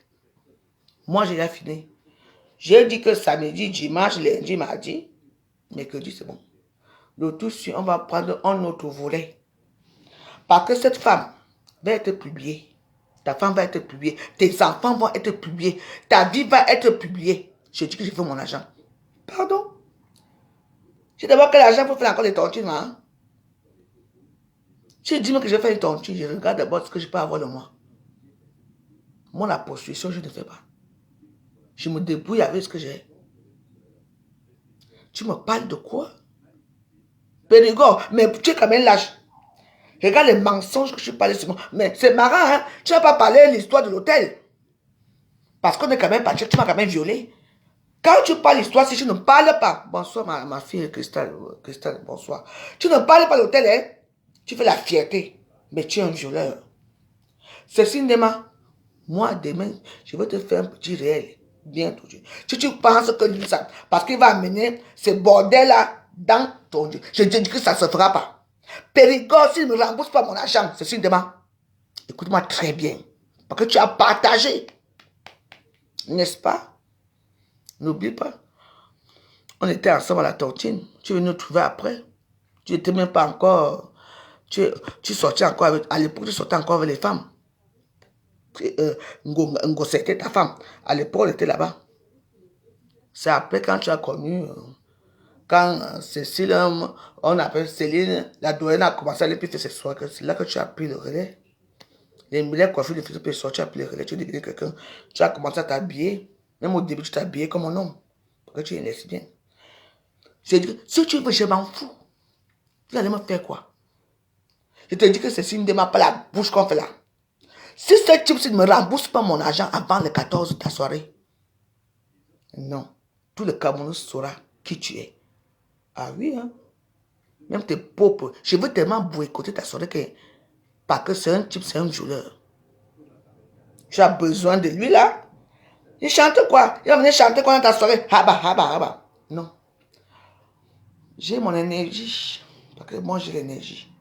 Moi, j'ai déjà fini. J'ai dit que samedi, dimanche, lundi, mardi, mercredi, c'est bon. Le tout suit, on va prendre un autre volet. Parce que cette femme va être publiée. Ta femme va être publiée. Tes enfants vont être publiés. Ta vie va être publiée. Je dis que je veux mon argent. Pardon? C'est d'abord quel argent pour faire encore les tontines, hein? Si je dis que je vais faire les tontines, je regarde d'abord ce que je peux avoir de moi. Moi, la possession, je ne fais pas. Je me débrouille avec ce que j'ai. Tu me parles de quoi? Périgord, mais tu es quand même lâche. Regarde les mensonges que je parlais sur moi. Mais c'est marrant, hein? Tu n'as pas parlé de l'histoire de l'hôtel. Parce qu'on est quand même parti, tu m'as quand même violé. Quand tu parles l'histoire, si tu ne parles pas... Bonsoir, ma fille Cristal, bonsoir. Tu ne parles pas de l'hôtel, hein? Tu fais la fierté. Mais tu es un violeur. Cécile Nema, moi, demain, je vais te faire un petit réel. Bientôt. Si tu penses que ça, parce qu'il va amener ce bordel-là dans ton Dieu, je te dis que ça ne se fera pas. Périgord, s'il ne me rembourse pas mon argent, c'est une demande. Écoute-moi très bien. Parce que tu as partagé. N'est-ce pas? N'oublie pas. On était ensemble à la tontine. Tu es venu nous trouver après. Tu n'étais même pas encore... Tu sortais encore avec... À l'époque, tu sortais encore avec les femmes. Ngo, c'était ta femme. À l'époque, elle était là-bas. C'est après quand tu as connu... Quand Cécile, on appelle Céline, la doyenne a commencé à aller faire ses soirées. C'est là que tu as pris le relais. Les milliers coiffures de Philippe Pessoa, tu as pris le relais. Tu as deviné quelqu'un. Tu as commencé à t'habiller. Même au début, tu t'habillais comme un homme. Parce que tu es lesbienne. J'ai dit, si tu veux, je m'en fous. Vous allez me faire quoi? Je te dis que c'est signe de ma pas la bouche qu'on fait là. Si ce type ne me rembourse pas mon argent avant le 14 de ta soirée, non. Tout le Cameroun saura qui tu es. Ah oui, hein? Même tes propres. Je veux tellement boycotter ta soirée que... Parce que c'est un type, c'est un violeur. Tu as besoin de lui là. Il chante quoi? Il va venir chanter quoi dans ta soirée? Haba, haba, haba. Non. J'ai mon énergie. Parce que moi, j'ai l'énergie.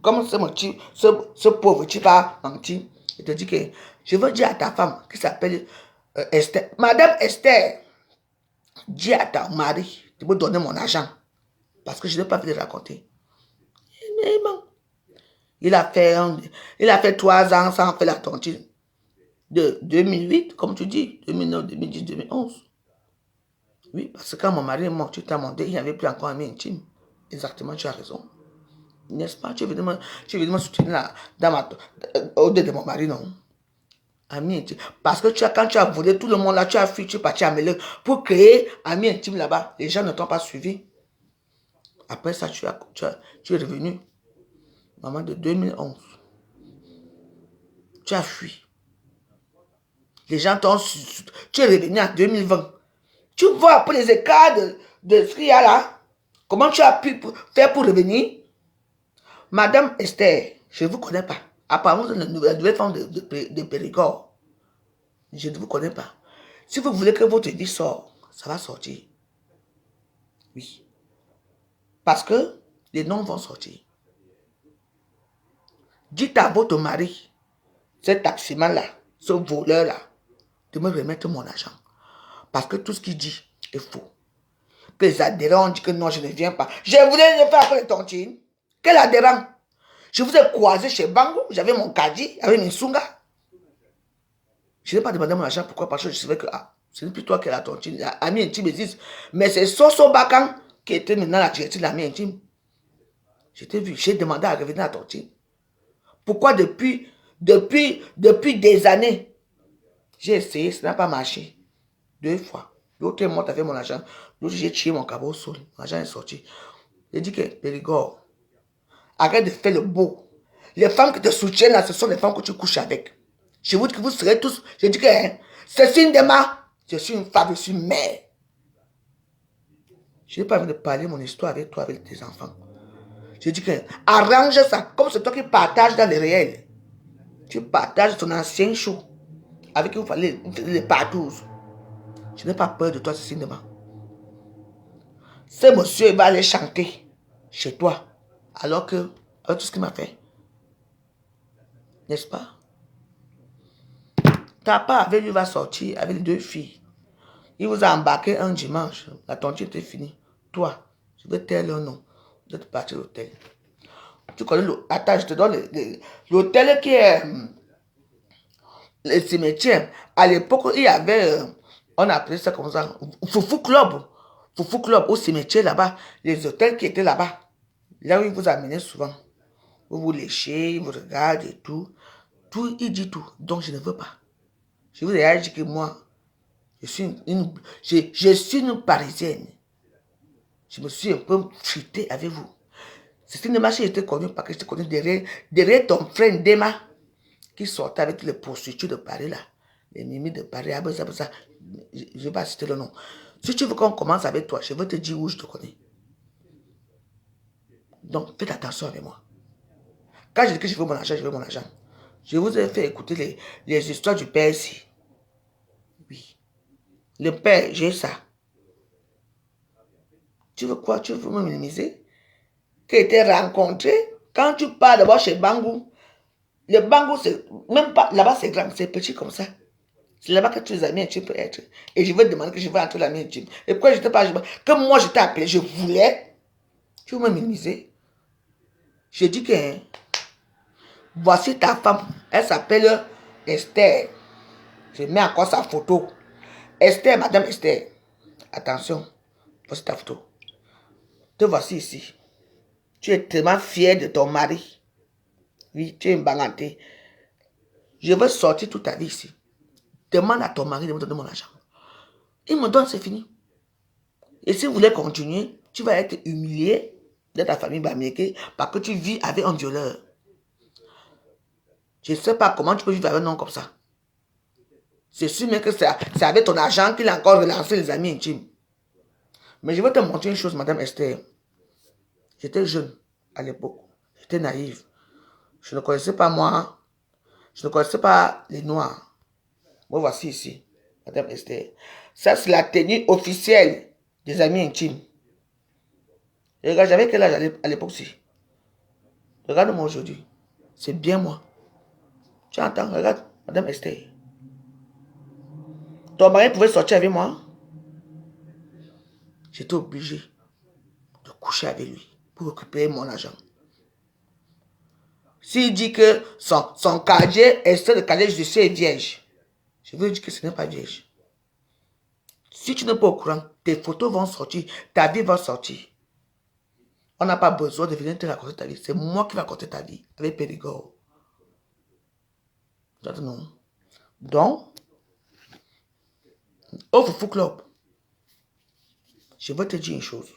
Comme ce pauvre type a menti. Il te dit que je veux dire à ta femme qui s'appelle Esther. Madame Esther, dis à ton mari de me donner mon argent. Parce que je n'ai pas vu de raconter. Mais bon. Il a fait 3 ans sans faire la tontine. De 2008, comme tu dis, 2009, 2010, 2011. Oui, parce que quand mon mari est mort, tu t'as demandé, il n'y avait plus encore un ami intime. Exactement, tu as raison. N'est-ce pas? Tu veux me soutenir au-delà de mon mari, non? Ami intime. Parce que quand tu as volé tout le monde là, tu as fui, tu es parti à Mélène pour créer ami intime là-bas. Les gens ne t'ont pas suivi. Après ça, tu es revenu. Maman de 2011. Tu as fui. Les gens t'ont... Tu es revenu en 2020. Tu vois après les écarts de ce qu'il y a là. Comment tu as pu faire pour revenir? Madame Esther, je ne vous connais pas. Apparemment, vous êtes la nouvelle femme de Périgord. Je ne vous connais pas. Si vous voulez que votre vie sorte, ça va sortir. Oui. Parce que les noms vont sortir. Dites à votre mari, ce taximan-là, ce voleur-là, de me remettre mon argent. Parce que tout ce qu'il dit est faux. Que les adhérents disent que non, je ne viens pas. Je voulais le faire après les tontines. Quel adhérent? Je vous ai croisé chez Bango, j'avais mon caddie, avec mes sungas. Je n'ai pas demandé mon argent, pourquoi? Parce que je savais que ce n'est plus toi qui es la tontine. L'ami intime existe. Mais c'est Soso Bakan qui était maintenant la directrice de l'ami intime. Je t'ai vu, j'ai demandé à revenir à la tontine. Pourquoi depuis des années, j'ai essayé, ça n'a pas marché. 2 fois. L'autre est mort avec mon argent. L'autre, j'ai tué mon cabot au sol. Mon argent est sorti. J'ai dit que, Périgord, arrête de faire le beau. Les femmes qui te soutiennent là, ce sont les femmes que tu couches avec. Je vous dis que vous serez tous. Je dis que, c'est une démarche. Je suis une femme, je suis une mère. Je n'ai pas envie de parler mon histoire avec toi, avec tes enfants. Je dis que, arrange ça. Comme c'est toi qui partages dans le réel. Tu partages ton ancien show. Avec qui vous fallait les partous. Je n'ai pas peur de toi, Cécile Nema. Ce monsieur, il va aller chanter chez toi. Alors que, avec tout ce qu'il m'a fait. N'est-ce pas? Ta part avec lui va sortir avec les 2 filles. Il vous a embarqué un dimanche. La tontine était finie. Toi, je vais taire leur nom. Vous êtes parti à l'hôtel. Tu connais l'hôtel. Attends, je te donne l'hôtel qui est le cimetière. À l'époque, il y avait, on appelait ça comme ça, Foufou Club. Foufou Club au cimetière là-bas. Les hôtels qui étaient là-bas. Là où il vous amenait souvent. Vous vous léchez, il vous regarde et tout. Tout, il dit tout. Donc je ne veux pas. Je vous ai dit que moi, je suis une Parisienne. Je me suis un peu frité avec vous. C'est une démarche qui était connue parce que j'étais connue derrière ton frère Ndema qui sortait avec les prostituées de Paris là. Les mimi de Paris. Je ne vais pas citer le nom. Si tu veux qu'on commence avec toi, je veux te dire où je te connais. Donc, faites attention avec moi. Quand je dis que je veux mon argent, je veux mon argent. Je vous ai fait écouter les histoires du père ici. Oui. Le père, j'ai ça. Tu veux quoi? Tu veux me minimiser? Qui a été rencontré quand tu pars d'abord chez Bangou. Le Bangou, c'est même pas là-bas, c'est grand, c'est petit comme ça. C'est là-bas que tous les amis intimes peuvent être. Et je veux te demander que je veux entrer l'ami intime. Et pourquoi je n'étais pas. Que moi, je t'ai appelé, je voulais. Tu veux me minimiser? Je dis que. Voici ta femme. Elle s'appelle Esther. Je mets encore sa photo. Esther, madame Esther. Attention. Voici ta photo. Te voici ici. Tu es tellement fière de ton mari. Oui, tu es une banganté. Je veux sortir toute ta vie ici. Demande à ton mari de me donner mon argent. Il me donne, c'est fini. Et si vous voulez continuer, tu vas être humilié de ta famille Bameke parce que tu vis avec un violeur. Je ne sais pas comment tu peux vivre avec un homme comme ça. C'est sûr mais que c'est avec ton argent qu'il a encore relancé les amis intimes. Mais je vais te montrer une chose, madame Esther. J'étais jeune à l'époque. J'étais naïve. Je ne connaissais pas moi. Je ne connaissais pas les Noirs. Moi, voici ici, Madame Esther. Ça, c'est la tenue officielle des amis intimes. Et regarde, j'avais quel âge à l'époque-ci? Regarde-moi aujourd'hui. C'est bien moi. Tu entends? Regarde, Madame Esther. Ton mari pouvait sortir avec moi. J'étais obligé de coucher avec lui pour récupérer mon argent. S'il dit que son casier, extrait de casier judiciaire est vierge, je veux dire que ce n'est pas vierge. Si tu n'es pas au courant, tes photos vont sortir, ta vie va sortir. On n'a pas besoin de venir te raconter ta vie. C'est moi qui vais raconter ta vie avec Périgord. Non. Donc, au Foufou Club, je veux te dire une chose.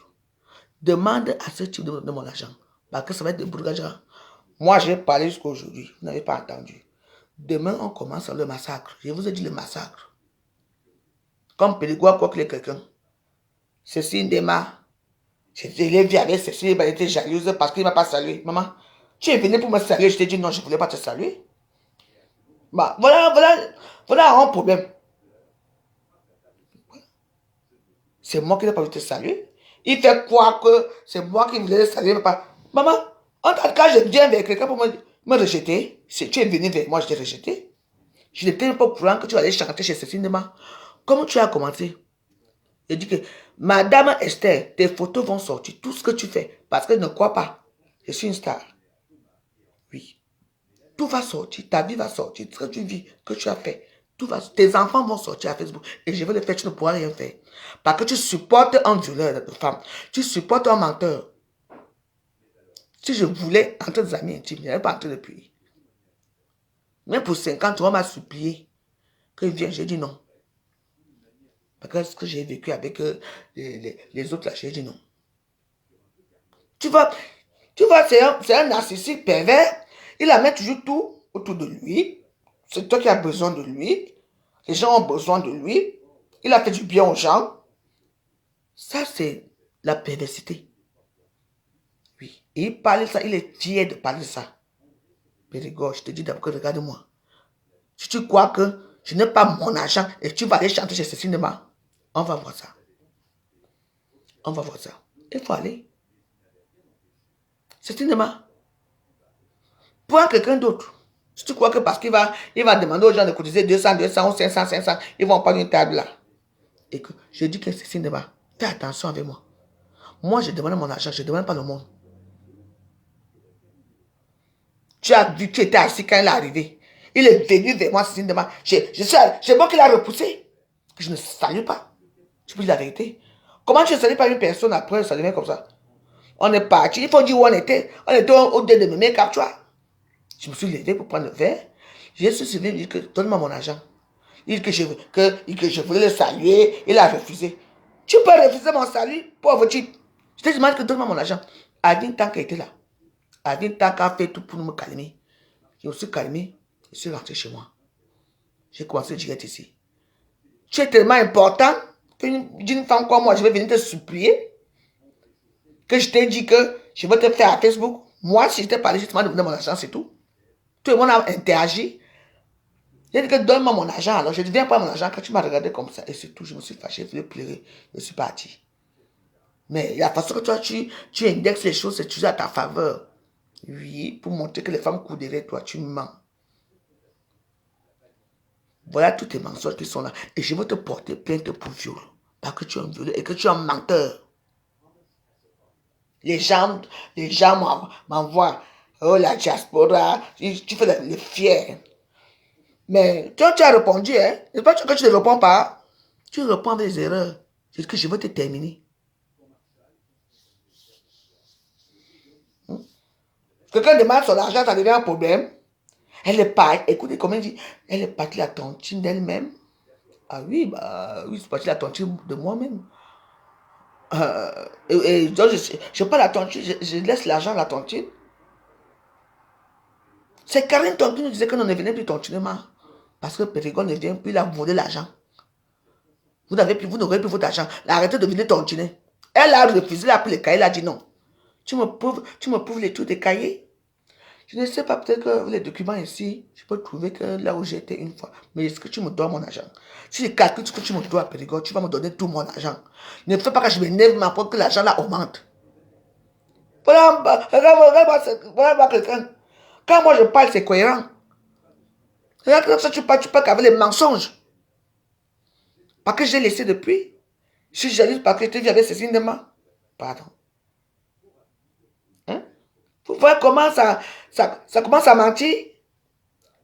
Demande à ce type de mon argent. Parce que ça va être de bourgagerie. Moi, j'ai parlé jusqu'à aujourd'hui. Vous n'avez pas entendu. Demain, on commence le massacre. Je vous ai dit le massacre. Comme Périgord, quoi qu'il y ait quelqu'un. Cécile Dema. Je l'ai vu avec Cécile, elle était jalouse parce qu'il ne m'a pas salué. Maman, tu es venu pour me saluer. Je t'ai dit non, je ne voulais pas te saluer. Bah, voilà un problème. C'est moi qui n'ai pas voulu te saluer. Il fait croire que c'est moi qui voulais le saluer. Maman, en tout cas, je viens vers quelqu'un pour me rejeter. Si tu es venu vers moi, je t'ai rejeté. Je n'étais pas au courant que tu allais chanter chez Cécile Dema. Comment tu as commencé? Je dis que, Madame Esther, tes photos vont sortir, tout ce que tu fais, parce que ne crois pas, je suis une star. Oui. Tout va sortir, ta vie va sortir, ce que tu vis, que tu as fait. Tes enfants vont sortir à Facebook et je vais le faire, tu ne pourras rien faire. Parce que tu supportes un violeur de femme, tu supportes un menteur. Si je voulais entrer des amis intimes, je n'allais pas entrer depuis. Même pour 50 ans, on m'a supplié que vienne, j'ai dit non. Parce que ce que j'ai vécu avec les autres là, j'ai dit non. Tu vois, c'est un narcissique pervers. Il amène toujours tout autour de lui. C'est toi qui as besoin de lui. Les gens ont besoin de lui. Il a fait du bien aux gens. Ça, c'est la perversité. Oui. Et il parle de ça, il est fier de parler de ça. Périgord, je te dis d'abord que regarde-moi. Si tu crois que je n'ai pas mon argent et tu vas aller chanter chez ce cinéma, on va voir ça. On va voir ça. Il faut aller. C'est cinéma. Prends quelqu'un d'autre. Si tu crois que parce qu'il va demander aux gens de cotiser 200 ou 500, ils vont prendre une table là. Et que je dis que c'est cinéma. Fais attention avec moi. Moi, je demande mon argent, je ne demande pas le monde. Tu as vu, tu étais assis quand il est arrivé. Il est venu vers moi, cinéma. C'est moi qui l'ai repoussé. Je ne salue pas. Je peux dire la vérité. Comment tu ne salues pas une personne après, ça devient comme ça? On est parti. Il faut dire où on était. On était au dé de me make-up, tu vois. Je me suis levé pour prendre le verre. Je suis suivi, il dit que donne-moi mon argent. Il dit que je voulais le saluer. Il a refusé. Tu peux refuser mon salut, pauvre type. Je te demande que donne-moi mon argent. Adine Tank était là. Adine Tank a fait tout pour me calmer. Je me suis calmé. Je suis rentré chez moi. J'ai commencé le direct ici. Tu es tellement important qu'une femme comme moi, je vais venir te supplier. Que je t'ai dit que je vais te faire à Facebook. Moi, si je t'ai parlé justement de donner mon argent, c'est tout. Tout le monde a interagi. J'ai dit que donne-moi mon argent. Alors, je ne viens pas mon argent quand tu m'as regardé comme ça. Et c'est tout. Je me suis fâché, je voulais pleurer. Je suis parti. Mais la façon que toi, tu indexes les choses, c'est toujours à ta faveur. Oui, pour montrer que les femmes courent derrière toi, tu mens. Voilà tous tes mensonges qui sont là. Et je vais te porter plainte pour viol. Parce que tu es un violeur et que tu es un menteur. Les gens m'envoient. Oh, la diaspora. Tu fais le fier. Mais toi, tu as répondu, hein. C'est pas que tu ne réponds pas. Tu réponds avec des erreurs. C'est ce que je veux te terminer. Quelqu'un demande son argent, ça devient un problème. Elle est pas, écoutez comment il dit, elle est partie la tontine d'elle-même. Ah oui, oui, c'est partie la tontine de moi-même. Donc, je pas la tontine, je laisse l'argent à la tontine. C'est Karine Tontine qui nous disait que nous ne venons plus tontinement. Parce que Périgord ne vient plus, il a volé l'argent. Vous n'aurez plus votre argent. Arrêtez de venir tontiner. Elle a refusé, elle a pris le cahier, elle a dit non. Tu me prouves les trucs des cahiers. Je ne sais pas, peut-être que les documents ici, je peux trouver que là où j'étais une fois. Mais est-ce que tu me dois mon argent? Si je calcule ce que tu me dois, Périgord, tu vas me donner tout mon argent. Ne fais pas que je m'énerve, mais pour que l'argent là augmente. Voilà quelqu'un. Quand moi je parle, c'est cohérent. Regarde comme ça, tu parles qu'avec les mensonges. Parce que j'ai laissé depuis. Si j'allais parce que je te vis avec Cécile Dema. Pardon. Hein? Vous voyez comment ça commence à mentir?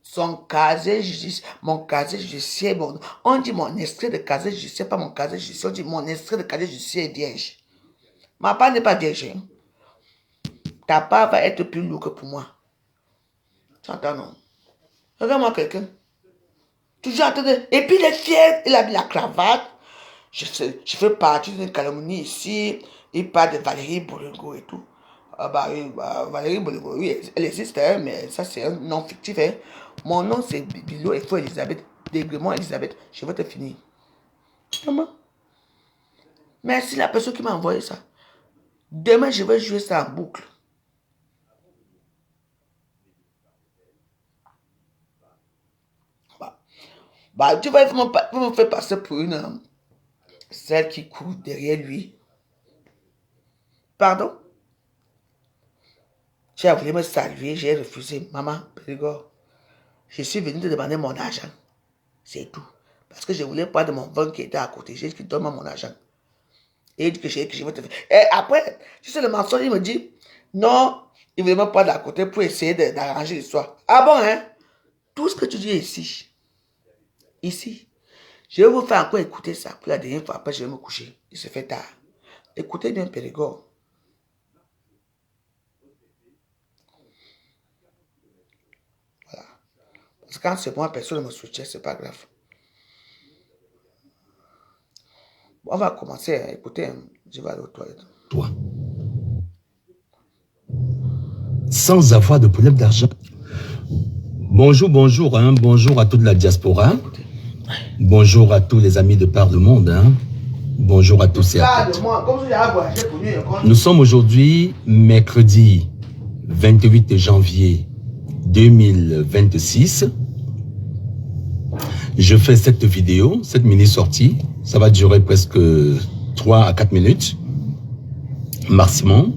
Son casier judiciaire, mon casier judiciaire, on dit mon extrait de casier judiciaire, pas mon casier judiciaire, on dit mon extrait de casier judiciaire est vierge. Ma part n'est pas vierge. Hein? Ta part va être plus lourde que pour moi. Tu entends, non? Regarde-moi quelqu'un. Toujours en train de... Et puis il est fier, il a mis la cravate. Je fais partie d'une calomnie ici. Il parle de Valérie Bolingo et tout. Ah bah oui, Valérie Bolingo, oui, elle existe, hein, mais ça c'est un nom fictif. Hein. Mon nom c'est Bilo, il faut Elisabeth. Dégrément Elisabeth. Je vais te finir. Comment? Merci la personne qui m'a envoyé ça. Demain, je vais jouer ça en boucle. Bah, tu vas me faire passer pour une... celle qui court derrière lui. Pardon? Tu as voulu me saluer, j'ai refusé. Maman, Périgord, je suis venu te demander mon argent. C'est tout. Parce que je voulais pas de mon banque qui était à côté. J'ai dit qu'il donne-moi mon argent. Et il dit que je vais te faire. Et après, tu sais, le mensonge, il me dit, non, il voulait me prendre à côté pour essayer d'arranger l'histoire. Ah bon, hein? Tout ce que tu dis ici, je vais vous faire encore écouter ça. Pour la dernière fois, après, je vais me coucher. Il se fait tard. Écoutez bien, Périgord. Voilà. Parce que quand c'est moi, personne ne me soutient, c'est pas grave. Bon, on va commencer. Hein. Écoutez, hein. Je vais aller aux toilettes. Toi. Sans avoir de problème d'argent. Bonjour, bonjour, hein. Bonjour à toute la diaspora. Écoutez. Bonjour à tous les amis de par le monde. Hein. Bonjour à tous et à toutes. Nous sommes aujourd'hui mercredi 28 janvier 2026. Je fais cette vidéo, cette mini-sortie. Ça va durer presque 3 à 4 minutes maximum.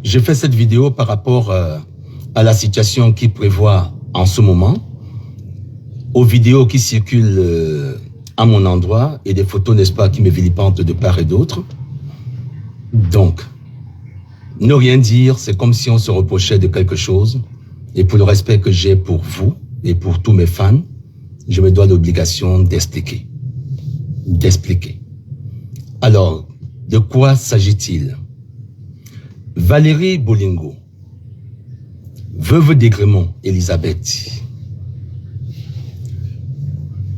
Je fais cette vidéo par rapport à la situation qui prévoit en ce moment, aux vidéos qui circulent à mon endroit et des photos, n'est-ce pas, qui me vilipendent de part et d'autre. Donc, ne rien dire, c'est comme si on se reprochait de quelque chose. Et pour le respect que j'ai pour vous et pour tous mes fans, je me dois l'obligation d'expliquer. Alors, de quoi s'agit-il? Valérie Bolingo, veuve d'Aigremont, Elisabeth,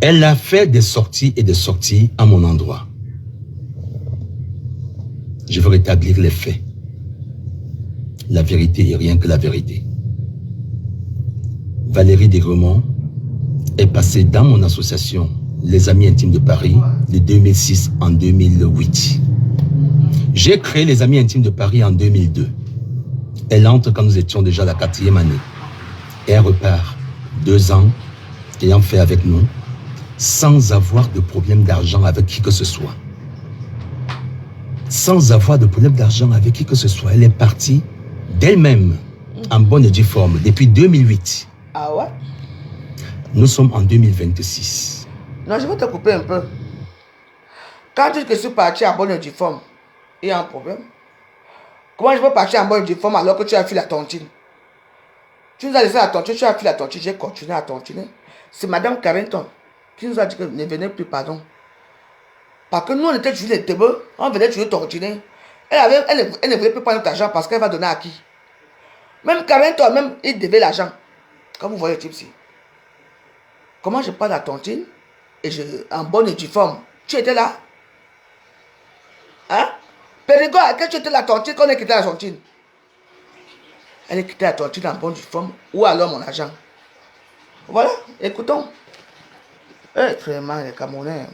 elle a fait des sorties et des sorties à mon endroit. Je veux rétablir les faits. La vérité et rien que la vérité. Valérie d'Aigremont est passée dans mon association Les Amis Intimes de Paris de 2006 en 2008. J'ai créé Les Amis Intimes de Paris en 2002. Elle entre quand nous étions déjà à la 4e année. Et elle repart 2 ans ayant fait avec nous sans avoir de problème d'argent avec qui que ce soit. Sans avoir de problème d'argent avec qui que ce soit. Elle est partie d'elle-même en bonne et due forme depuis 2008. Ah ouais? Nous sommes en 2026. Non, je vais te couper un peu. Quand tu dis que je suis parti en bonne et due forme, il y a un problème. Comment je peux partir en bonne et due forme alors que tu as fait la tontine? Tu nous as laissé la tontine, tu as fait la tontine, j'ai continué à tontiner. C'est Madame Carrington qui nous a dit que ne venez plus, pardon. Parce que nous, on était toujours les tébeux, on venait toujours tontiner. Elle ne voulait plus prendre notre argent parce qu'elle va donner à qui? Même Carrington, même, il devait l'argent. Comme vous voyez le type ici. Comment je parle à tontine et en bonne et due forme? Tu étais là? Hein? Périgord, à quel tu étais la tontine qu'on a quitté la tontine? Elle est quittée la tontine en bonne et due forme ou alors mon argent. Voilà, écoutons. Vraiment, les Camerounais.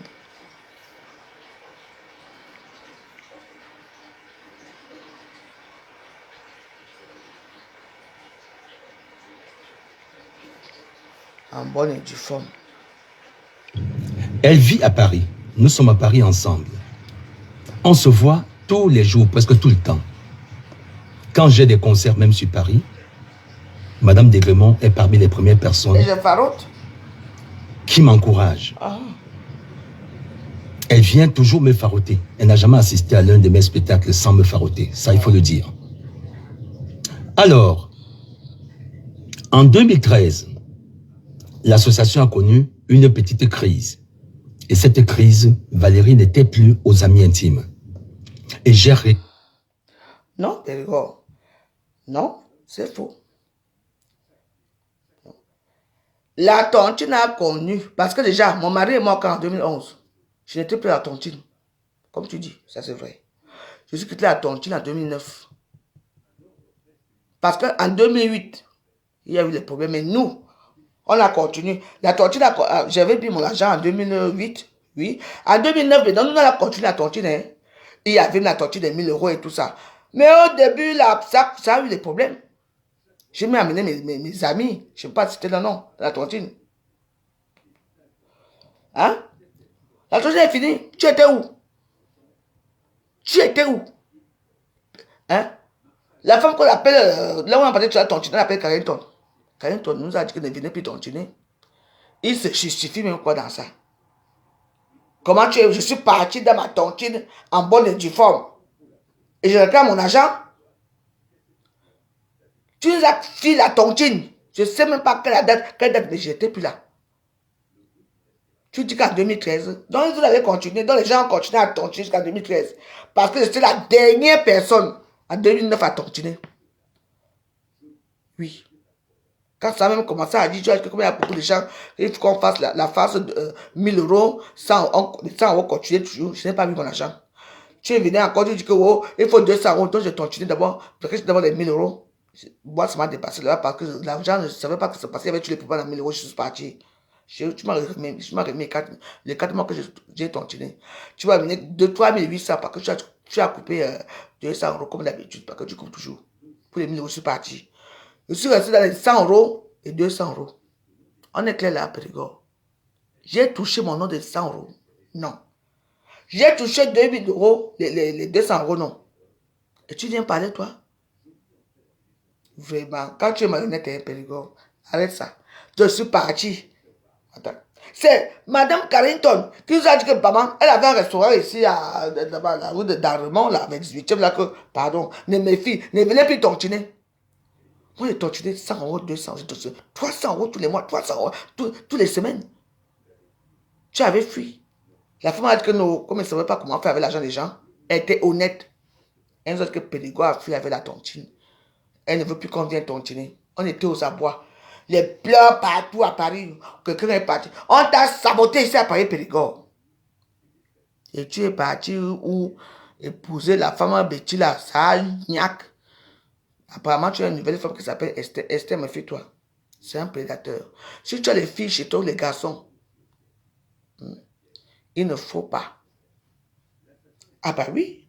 en bonne et due forme. Elle vit à Paris. Nous sommes à Paris ensemble. On se voit tous les jours, presque tout le temps. Quand j'ai des concerts, même sur Paris, Madame Degremont est parmi les premières personnes Et je farote. qui m'encouragent. Ah. Elle vient toujours me faroter. Elle n'a jamais assisté à l'un de mes spectacles sans me faroter. Ça, il faut le dire. Alors, en 2013, l'association a connu une petite crise. Et cette crise, Valérie n'était plus aux amis intimes. Et j'ai... Non, Périgord. Non, c'est faux. La tontine a connu, parce que déjà, mon mari est mort en 2011. Je n'étais plus à la tontine. Comme tu dis, ça c'est vrai. Je suis quitté la tontine en 2009. Parce qu'en 2008, il y a eu des problèmes. Mais nous, on a continué. La tontine, j'avais pris mon argent en 2008. Oui. En 2009, nous on a continué la tontine. Hein. Il y avait la tontine de 1000 € et tout ça. Mais au début, là, ça a eu des problèmes. J'ai même amené mes amis. Je ne sais pas si c'était le nom de la tontine. Hein? La tontine est finie. Tu étais où? Tu étais où? Hein? La femme qu'on appelle, là où on a parlé de la tontine, on l'appelle Carrington. Carrington nous a dit qu'il ne venait plus tontiner. Il se justifie même quoi dans ça? Comment tu es? Je suis parti dans ma tontine en bonne et due forme. Et je réclame mon argent. Tu nous as filé la tontine. Je ne sais même pas quelle date, mais je n'étais plus là. Tu dis qu'en 2013, donc vous avez continué, donc les gens ont continué à tontiner jusqu'en 2013. Parce que j'étais la dernière personne en 2009 à tontiner. Oui. Quand ça a même commencé à dire, tu vois, comme il y a beaucoup de gens, il faut qu'on fasse la phase de 1000 € sans continuer toujours. Je n'ai pas vu mon argent. Tu es venu encore, tu dis que oh, il faut 200 €, donc je continue d'abord, parce que je d'abord les 1000 €. Moi, ça m'a dépassé là parce que l'argent, je ne savais pas que ça passait. Il y avait tous les problèmes dans 1000 €, je suis parti. Tu m'as remis les 4 mois que j'ai tontiner. Tu vas amener 3800 parce que tu as coupé 200 € comme d'habitude, parce que tu coupes toujours. Pour les 1000 €, je suis parti. Je suis resté dans les 100 € et 200 €. On est clair là, Périgord. J'ai touché mon nom de 100 €. Non. J'ai touché 2000 €, les 200 €, non. Et tu viens parler, toi? Vraiment, quand tu es malhonnête, hein, Périgord, arrête ça. Je suis parti. Attends. C'est Madame Carrington qui nous a dit que maman, elle avait un restaurant ici à la rue de Darremont, là, avec 18e, là, que, pardon, mes filles ne venaient plus tontiner. Moi, j'ai tontiné 100 €, 200 €, 300 € tous les mois, 300 € toutes les semaines. Tu avais fui. La femme a dit que non, comme elle ne savait pas comment faire avec l'argent des gens, elle était honnête. Elle nous a dit que Périgord a fui avec la tontine. Elle ne veut plus qu'on vienne tontiner. On était aux abois. Les pleurs partout à Paris. Quelqu'un est parti. On t'a saboté ici à Paris, Périgord. Et tu es parti où épouser la femme à Betty là, ça a gnac. Apparemment, tu as une nouvelle femme qui s'appelle Esther. Esther, méfie-toi. C'est un prédateur. Si tu as les filles chez toi, les garçons, il ne faut pas. Ah bah oui.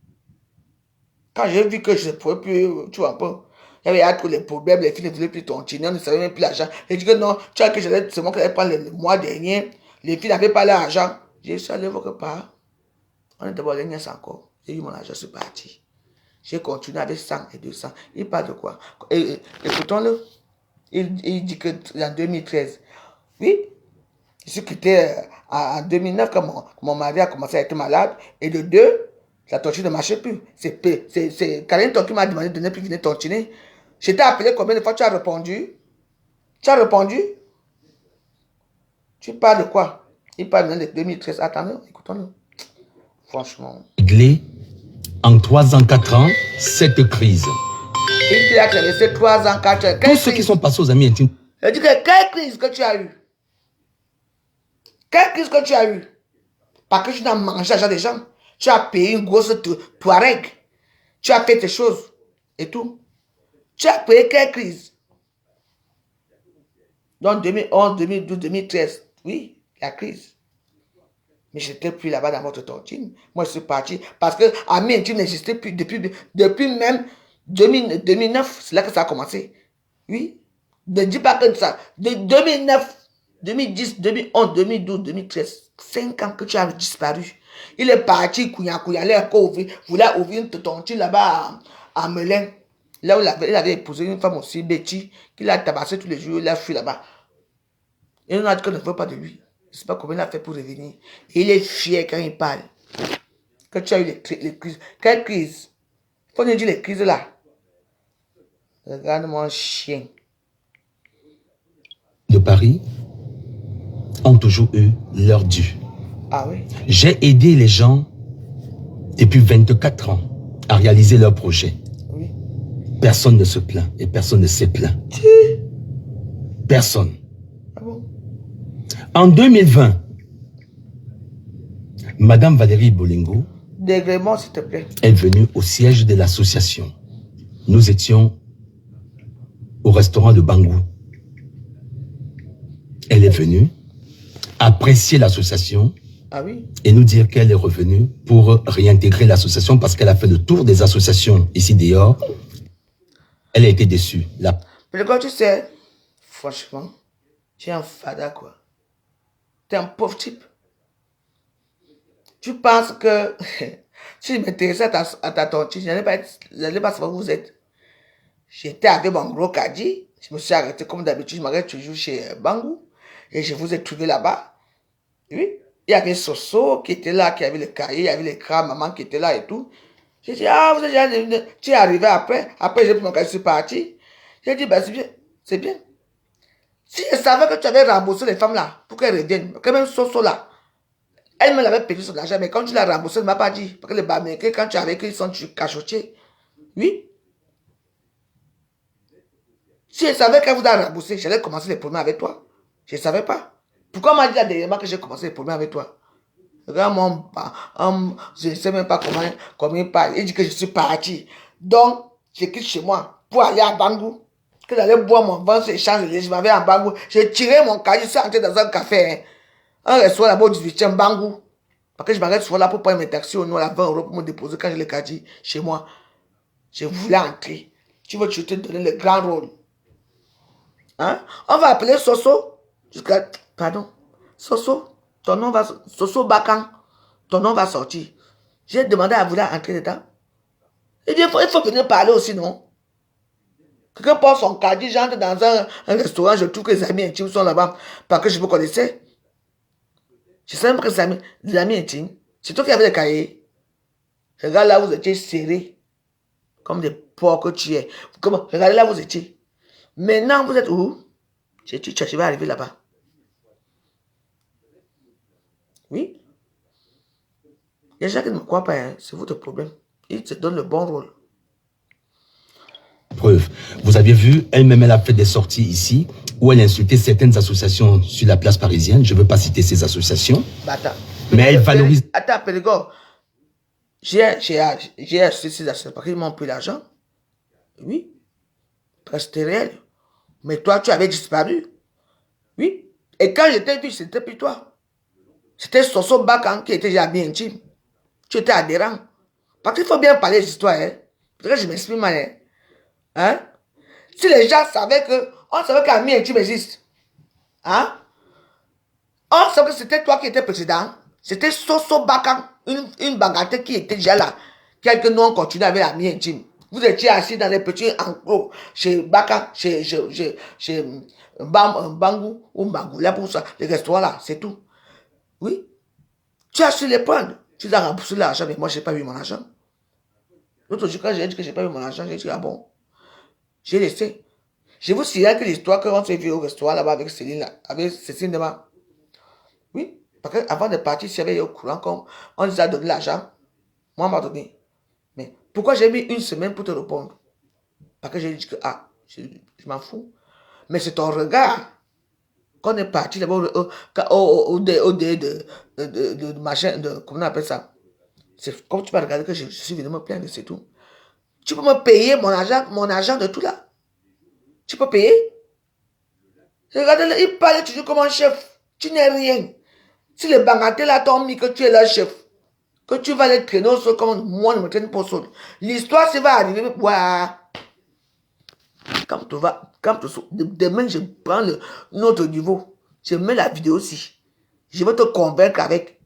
Quand j'ai vu que je ne pouvais plus, tu vois un peu, il y avait tous les problèmes, les filles ne voulaient plus tontiner, on ne savait même plus l'argent. J'ai dit que non, tu vois que c'est moi qui allais prendre le mois dernier, les filles n'avaient pas l'argent. J'ai dit, allez votre part. On est d'abord les nièces encore. J'ai eu mon argent, je suis parti. J'ai continué avec 100 et 200. Il parle de quoi? Écoutons-le. Il dit que en 2013, oui, je suis quitté en 2009 quand mon mari a commencé à être malade. Et de deux, la tontine ne marchait plus. C'est Carrington qui m'a demandé de ne plus venir tontiner. Je t'ai appelé combien de fois tu as répondu? Tu as répondu? Tu parles de quoi? Il parle de 2013. Attendez, écoutons-le. Franchement. Réglé en 3 ans, 4 ans, cette crise. Il a laissé 3 ans, 4 ans. Tous ceux qui sont passés aux amis intimes. Je dis que quelle crise que tu as eu? Quelle crise que tu as eu? Parce que tu n'as mangé l'argent des gens. Tu as payé une grosse Touareg. Tu as fait tes choses. Et tout. Tu as payé quelle crise? Donc 2011, 2012, 2013. Oui, la crise. Mais je n'étais plus là-bas dans votre tontine. Moi, je suis parti. Parce que Ami Intime n'existait plus depuis même 2009. C'est là que ça a commencé. Oui. Ne dis pas que ça. De 2009, 2010, 2011, 2012, 2013. 5 ans que tu as disparu. Il est parti, Kouya, voulait ouvrir une tontine là-bas à Melun. Là où il avait épousé une femme aussi, Betty, qu'il a tabassé tous les jours, il a fui là-bas. Et on a dit qu'on ne veut pas de lui. Je ne sais pas comment il a fait pour revenir. Et il est fier quand il parle. Quand tu as eu les crises. Quelle crise? Il faut nous dire les crises là. Regarde mon chien. De Paris ont toujours eu leur dû. Ah oui? J'ai aidé les gens depuis 24 ans à réaliser leurs projets. Oui. Personne ne se plaint et personne ne s'est plaint. Personne. Ah bon? En 2020, Madame Valérie Bolingo Dégrément, s'il te plaît. est venue au siège de l'association. Nous étions au restaurant de Bangou. Elle est venue apprécier l'association. Ah oui? Et nous dire qu'elle est revenue pour réintégrer l'association parce qu'elle a fait le tour des associations ici dehors. Elle a été déçue. Mais quand tu sais, franchement, tu es un fada quoi. Tu es un pauvre type. Tu penses que si je m'intéressais à ta tontine, je n'allais pas savoir où vous êtes. J'étais avec mon gros caddie. Je me suis arrêté comme d'habitude. Je m'arrête toujours chez Bangou. Et je vous ai trouvé là-bas. Oui. Il y avait Soso qui était là, qui avait le cahier, il y avait les crânes, maman qui était là et tout. J'ai dit, ah, vous êtes déjà, tu es arrivé après. Après, j'ai pris mon cahier, je suis parti. J'ai dit, ben, c'est bien, c'est bien. Si je savais que tu avais remboursé les femmes là, pour qu'elles reviennent, quand même Soso là, elle me l'avait payé son argent, mais quand tu l'as remboursé, elle ne m'a pas dit. Parce que les Baméricains, quand tu es avec eux, ils sont cachotiers. Oui. Si je savais qu'elle vous a remboursé, j'allais commencer les problèmes avec toi. Je ne savais pas. Pourquoi on m'a dit là dernièrement que j'ai commencé les problèmes avec toi? Regarde je ne sais même pas comment il parle. Il dit que je suis parti. Donc, je quitte chez moi pour aller à Bangou. Que j'allais boire mon vin sur les Champs-Élysées. Je m'avais à Bangou. J'ai tiré mon cahier, je suis entré dans un café. Hein. Un restaurant là-bas au 18e Bangou. Parce que je m'arrête souvent là pour prendre mes taxis au nom à 20 € pour me déposer quand j'ai le caddie chez moi. Je voulais entrer. Tu veux que je te donne le grand rôle. Hein? On va appeler Soso. Jusqu'à... Pardon. Soso. Ton nom va... Soso Bakan. Ton nom va sortir. J'ai demandé à vouloir entrer dedans. Il dit, il faut venir parler aussi, non? Quelqu'un porte son caddie, j'entre dans un restaurant, je trouve que les amis intimes sont là-bas. Parce que je vous connaissais. Je sais même que les amis intimes. C'est toi qui avais le cahier. Regarde là, vous étiez serrés. Comme des porcs que tu es. Regardez là, vous étiez. Maintenant, vous êtes où? Je vais arriver là-bas. Oui. Il y a des gens qui ne me croient pas, hein. C'est votre problème. Ils te donnent le bon rôle. Preuve. Vous aviez vu, elle-même, elle a fait des sorties ici où elle insultait certaines associations sur la place parisienne. Je ne veux pas citer ces associations. Bah, attends. Mais elle valorise... Attends, Pédégor. J'ai acheté ces associations parce qu'ils m'ont pris l'argent. Oui. Parce que c'était réel. Mais toi, tu avais disparu. Oui. Et quand j'étais vu, c'était plus toi. C'était Soso Bakan qui était déjà bien intime. Tu étais adhérent. Parce qu'il faut bien parler des histoires. Hein. Peut-être que je m'exprime mal. Hein. Hein? Si les gens savaient que... On savait qu'un ami intime existe. Hein? On savait que c'était toi qui étais président. C'était Soso Bakan. Une bagatelle qui était déjà là. Quelques noms continuaient avec l'ami intime. Vous étiez assis dans les petits enclos chez Bakan, chez Bangou ou Bangou. Là pour ça, les restaurants là, c'est tout. Oui. Tu as su les prendre. Tu as remboursé l'argent, mais moi, je n'ai pas eu mon argent. L'autre jour, quand j'ai dit que je n'ai pas eu mon argent, j'ai dit, ah bon. J'ai laissé. Je vous signale que l'histoire qu'on s'est vu au restaurant là-bas avec Céline, là, avec Cécile Dema. Oui. Parce qu'avant de partir, s'il y avait au courant qu'on nous a donné l'argent, moi, on m'a donné. Mais pourquoi j'ai mis une semaine pour te répondre? Parce que j'ai dit que, ah, je m'en fous. Mais c'est ton regard. Quand on est parti là-bas au de machin, comment on appelle ça? C'est comme tu vas regarder que je suis venu me plaindre, c'est tout. Tu peux me payer mon argent de tout là? Tu peux payer? Regardez, il parle toujours comme un chef. Tu n'es rien. Si les bangatés là t'ont mis que tu es leur chef, que tu vas les traîner au sol comme moi ne me traîne pas au sol. L'histoire, ça va arriver. Ouah. Quand tu vas, demain je prends notre niveau. Je mets la vidéo aussi. Je veux te convaincre avec.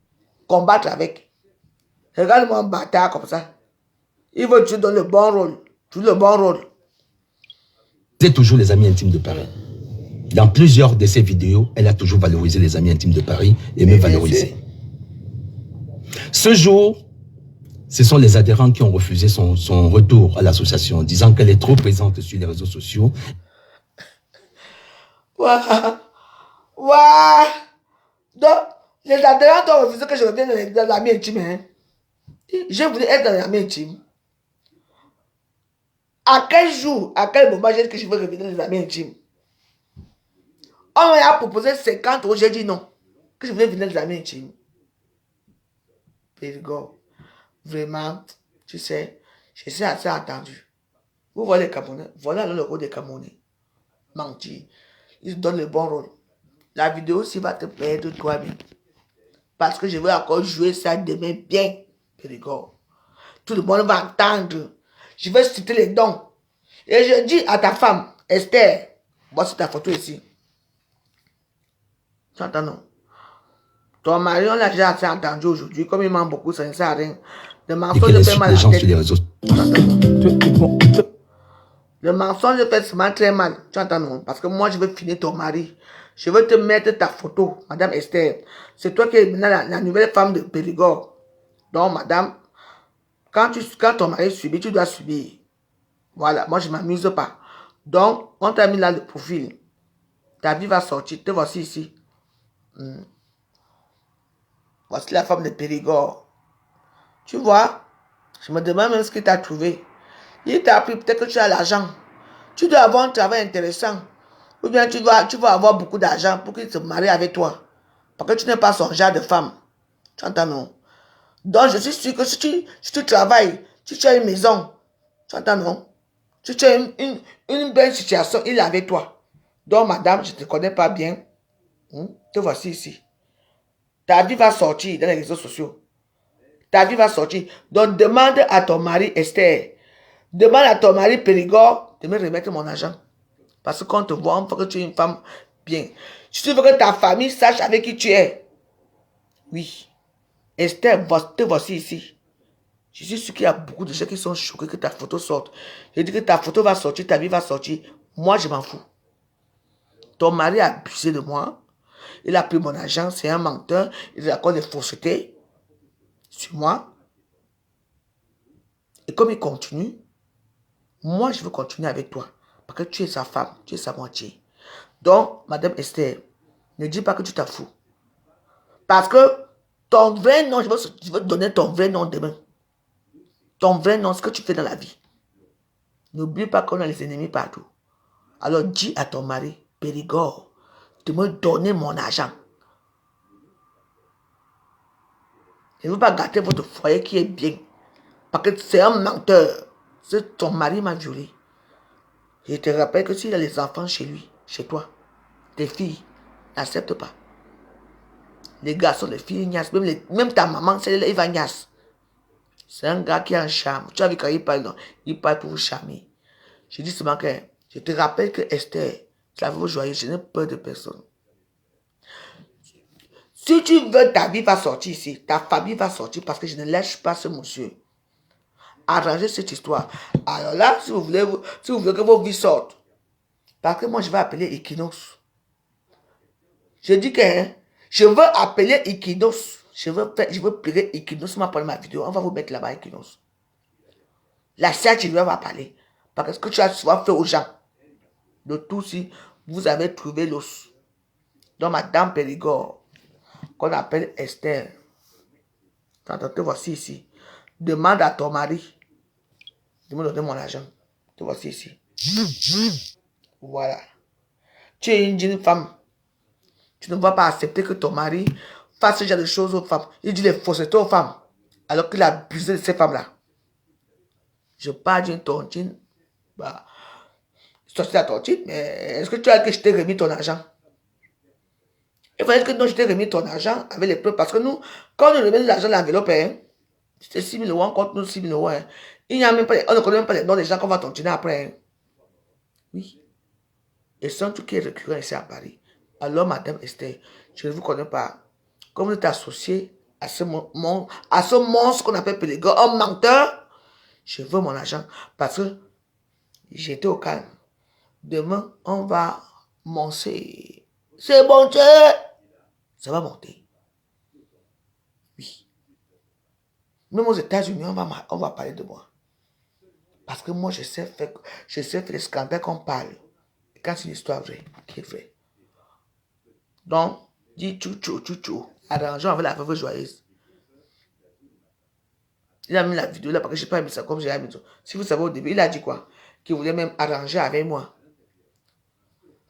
Combattre avec. Regarde-moi un bâtard comme ça. Il veut que tu donnes le bon rôle. Tu le bon rôle. Vous êtes toujours les amis intimes de Paris. Dans plusieurs de ses vidéos, elle a toujours valorisé les amis intimes de Paris et me valorisé. Ce jour, ce sont les adhérents qui ont refusé son retour à l'association, disant qu'elle est trop présente sur les réseaux sociaux. Waouh! Waouh! Donc, les adhérents ont refusé que je revienne dans l'ami intime. Hein? Je voulais être dans l'ami intime. À quel jour, à quel moment j'ai dit que je veux revenir dans les amis intimes? On m'a proposé 50 euros, j'ai dit non. Que je voulais venir dans les amis intimes. Périgord. Vraiment, tu sais, je suis assez entendu. Vous voyez les Camerounais, voilà le rôle des Camerounais. Mentir. Ils donnent le bon rôle. La vidéo aussi va te perdre toi-même. Parce que je vais encore jouer ça demain bien. Périgord. Tout le monde va entendre. Je vais citer les dons. Et je dis à ta femme, Esther, voici ta photo ici. Tu entends non? Ton mari, on l'a déjà assez entendu aujourd'hui. Comme il ment beaucoup, ça ne sert à rien. Le mensonge fait mal à la tête. Le mensonge fait seulement très mal. Tu entends non? Parce que moi, je veux finir ton mari. Je veux te mettre ta photo, Madame Esther. C'est toi qui es maintenant la nouvelle femme de Périgord. Donc, Madame, quand ton mari subit, tu dois subir. Voilà, moi, je ne m'amuse pas. Donc, on t'a mis là le profil. Ta vie va sortir. Te voici ici. Voici la femme de Périgord. Tu vois, je me demande même ce qu'il t'a trouvé. Il t'a appris peut-être que tu as l'argent. Tu dois avoir un travail intéressant. Ou bien tu vas avoir beaucoup d'argent pour qu'il se marie avec toi. Parce que tu n'es pas son genre de femme. Tu entends non? Donc je suis sûr que si tu travailles, si tu as une maison, tu entends non? Si tu as une belle situation, il est avec toi. Donc madame, je ne te connais pas bien. Te voici ici. Ta vie va sortir dans les réseaux sociaux. Ta vie va sortir. Donc demande à ton mari Esther. Demande à ton mari Périgord de me remettre mon argent. Parce que quand on te voit, on veut que tu es une femme bien. Si tu veux que ta famille sache avec qui tu es. Oui. Esther, te voici ici. Je suis sûr qu'il y a beaucoup de gens qui sont choqués que ta photo sorte. Je dis que ta photo va sortir, ta vie va sortir. Moi, je m'en fous. Ton mari a abusé de moi. Il a pris mon argent, c'est un menteur. Il raconte des faussetés sur moi. Et comme il continue, moi, je veux continuer avec toi. Parce que tu es sa femme, tu es sa moitié. Donc, Madame Esther, ne dis pas que tu t'en fous. Parce que ton vrai nom, je veux te donner ton vrai nom demain. Ton vrai nom, ce que tu fais dans la vie. N'oublie pas qu'on a les ennemis partout. Alors dis à ton mari, Périgord, de me donner mon argent. Je ne veux pas gâter votre foyer qui est bien. Parce que c'est un menteur. Ton mari m'a violé. Je te rappelle que s'il a les enfants chez lui, chez toi, tes filles n'acceptent pas. Les garçons, les filles ignaces. Même ta maman, il va ignace. C'est un gars qui a un charme. Tu as vu quand il parle pour vous charmer. Je dis seulement que je te rappelle que Esther, tu la veux joyeuse, je n'ai peur de personne. Si tu veux, ta vie va sortir ici. Ta famille va sortir parce que je ne lâche pas ce monsieur. Arrangez cette histoire. Alors là, si vous voulez que vos vies sortent, parce que moi, je vais appeler Equinox. Je dis que je veux appeler Equinox. Je veux appeler Equinox. On va prendre ma vidéo. On va vous mettre là-bas, Equinox. La sœur, tu lui va parler. Parce que tu as souvent fait aux gens. De tout, si vous avez trouvé l'os. Donc, Madame Périgord, qu'on appelle Esther. Te voici ici. Demande à ton mari de me donner mon argent. Te voici ici. Voilà. Tu es une jeune femme. Tu ne vas pas accepter que ton mari fasse ce genre de choses aux femmes. Il dit les faussetés aux femmes. Alors qu'il a abusé de ces femmes-là. Je parle d'une tontine. Bah, c'est la tontine, mais est-ce que tu as que je t'ai remis ton argent? Il fallait que non, je t'ai remis ton argent avec les preuves. Parce que nous, quand on nous remet l'argent dans l'enveloppe, hein, c'était 6 000 euros, on compte nous 6 000 euros. Hein. On ne connaît même pas les noms des gens qu'on va tontiner après. Hein. Oui. Et c'est un truc qui est récurrent ici à Paris. Alors, Madame Esther, je ne vous connais pas. Comme vous êtes associé à ce monstre qu'on appelle Pélégo, un menteur, je veux mon argent parce que j'étais au calme. Demain, on va monter. C'est monté. Ça va monter. Oui. Même aux États-Unis, on va parler de moi. Parce que moi, je sais faire les scandales qu'on parle. Et quand c'est une histoire vraie, qui est vraie. Donc, dis tchou. Arrangeons avec la veuve joyeuse. Il a mis la vidéo là parce que je n'ai pas mis ça comme j'ai mis. Si vous savez au début, il a dit quoi? Qu'il voulait même arranger avec moi.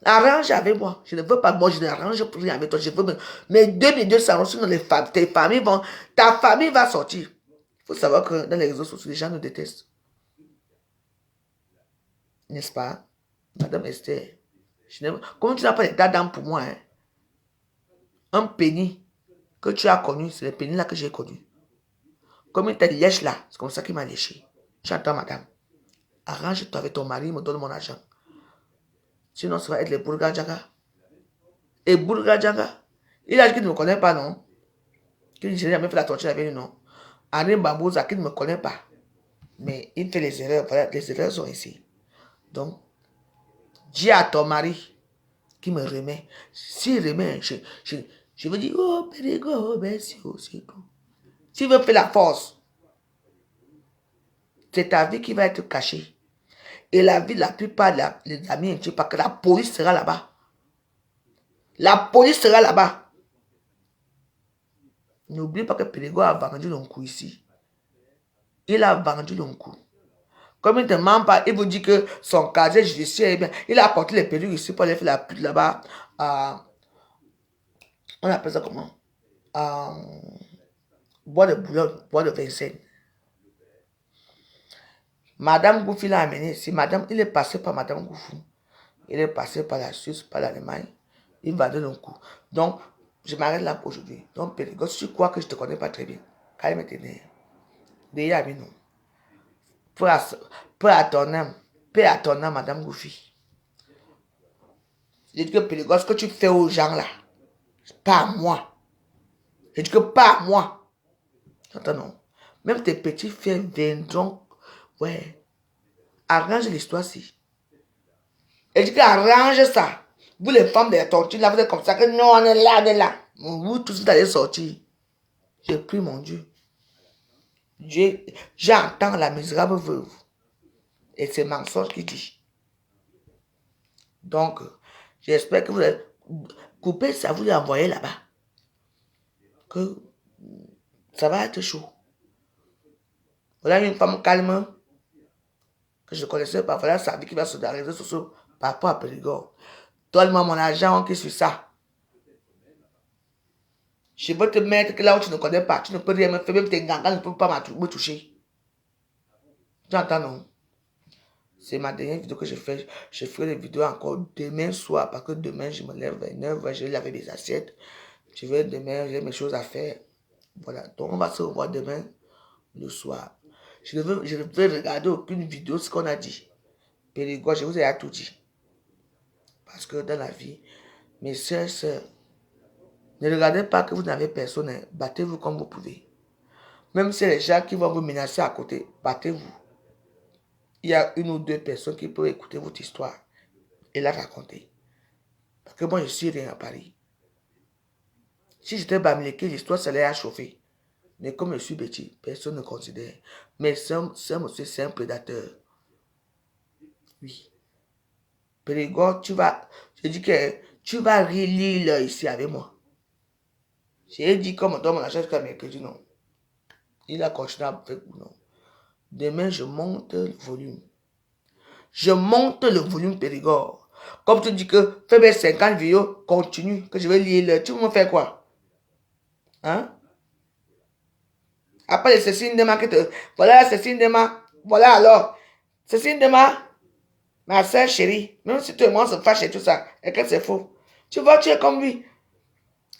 Arrange avec moi. Je ne veux pas, moi je n'arrange plus rien avec toi. Je veux mes 2200 euros dans les familles. Ta famille va sortir. Il faut savoir que dans les réseaux sociaux, les gens nous détestent. N'est-ce pas? Madame Esther. Comment tu n'as pas d'état d'âme pour moi? Hein? Un penny que tu as connu, c'est le penny là que j'ai connu. Comme il t'a lèche là, c'est comme ça qu'il m'a léché. J'entends madame. Arrange-toi avec ton mari, me donne mon argent. Sinon, ça va être les Bourga-Djaga. Et Bourga-Djaga, il a dit qu'il ne me connaît pas, non? Qu'il n'a jamais fait la torture avec lui, non? Henri Bambouza, qu'il ne me connaît pas. Mais il fait les erreurs. Voilà, les erreurs sont ici. Donc, dis à ton mari qui me remet. S'il remet, je veux dire, oh, Pérégo, merci, c'est tout. S'il veut faire la force, c'est ta vie qui va être cachée. Et la vie de la plupart des amis, parce que la police sera là-bas. La police sera là-bas. N'oublie pas que Pélégo a vendu l'onkou ici. Il a vendu l'onkou. Comme il ne te ment pas, il vous dit que son casier judiciaire est bien. Il a apporté les perruques ici pour aller faire la pute là-bas. On appelle ça comment? Bois de Boulogne, bois de Vincennes. Madame Gouffy l'a amené ici. Madame, il est passé par Madame Gouffou. Il est passé par la Suisse, par l'Allemagne. Il va donner un coup. Donc, je m'arrête là pour aujourd'hui. Donc, Pélégo, si tu crois que je ne te connais pas très bien, calme tes nerfs. Déjà, avec nous. Peu à ton âme, Madame Gouffy. Je dis que Pélégo, ce que tu fais aux gens là, pas à moi. Je dis que pas à moi. Attends, non. Même tes petits frères viendront. Ouais. Arrange l'histoire-ci. Et dis que arrange ça. Vous les femmes de la torture, là, vous êtes comme ça, que non, on est là. Vous tous, vous allez sortir. J'ai pris mon Dieu. J'entends la misérable veuve. Et c'est mensonge qui dit. Donc, j'espère que vous allez couper ça, vous l'envoyer là-bas. Que ça va être chaud. Voilà une femme calme que je ne connaissais pas. Voilà sa vie qui va se réaliser sur ce par rapport à Pélégo. Donne-moi mon argent qui est sur ça. Je veux te mettre que là où tu ne connais pas. Tu ne peux rien me faire. Même tes gangas ne peuvent pas me toucher. Tu entends, non? C'est ma dernière vidéo que je fais. Je ferai des vidéos encore demain soir. Parce que demain, je me lève vers 9h. Je vais laver des assiettes. Je vais demain, j'ai mes choses à faire. Voilà. Donc, on va se revoir demain le soir. Je ne veux regarder aucune vidéo, ce qu'on a dit. Pélégo, je vous ai tout dit. Parce que dans la vie, mes sœurs, ne regardez pas que vous n'avez personne. Battez-vous comme vous pouvez. Même si les gens qui vont vous menacer à côté, battez-vous. Il y a une ou deux personnes qui peuvent écouter votre histoire et la raconter. Parce que moi, je suis rien à Paris. Si j'étais Bamileke, l'histoire, ça allait à chauffer. Mais comme je suis petit, personne ne considère. Mais c'est un prédateur. Oui. Pélégo, je dis que tu vas relire ici avec moi. J'ai dit comme on donne mon argent jusqu'à mercredi, non. Il a continué avec vous, non. Demain, je monte le volume. Je monte le volume, Pélégo. Comme tu dis que fais mes 50 vidéos, continue, que je vais lire. Tu veux me faire quoi? Hein? Après, Cécile Dema qui te... Voilà, Cécile Dema. Voilà alors. Cécile Dema, ma soeur chérie, même si tout le monde se fâche et tout ça, et que c'est faux. Tu vois, tu es comme lui.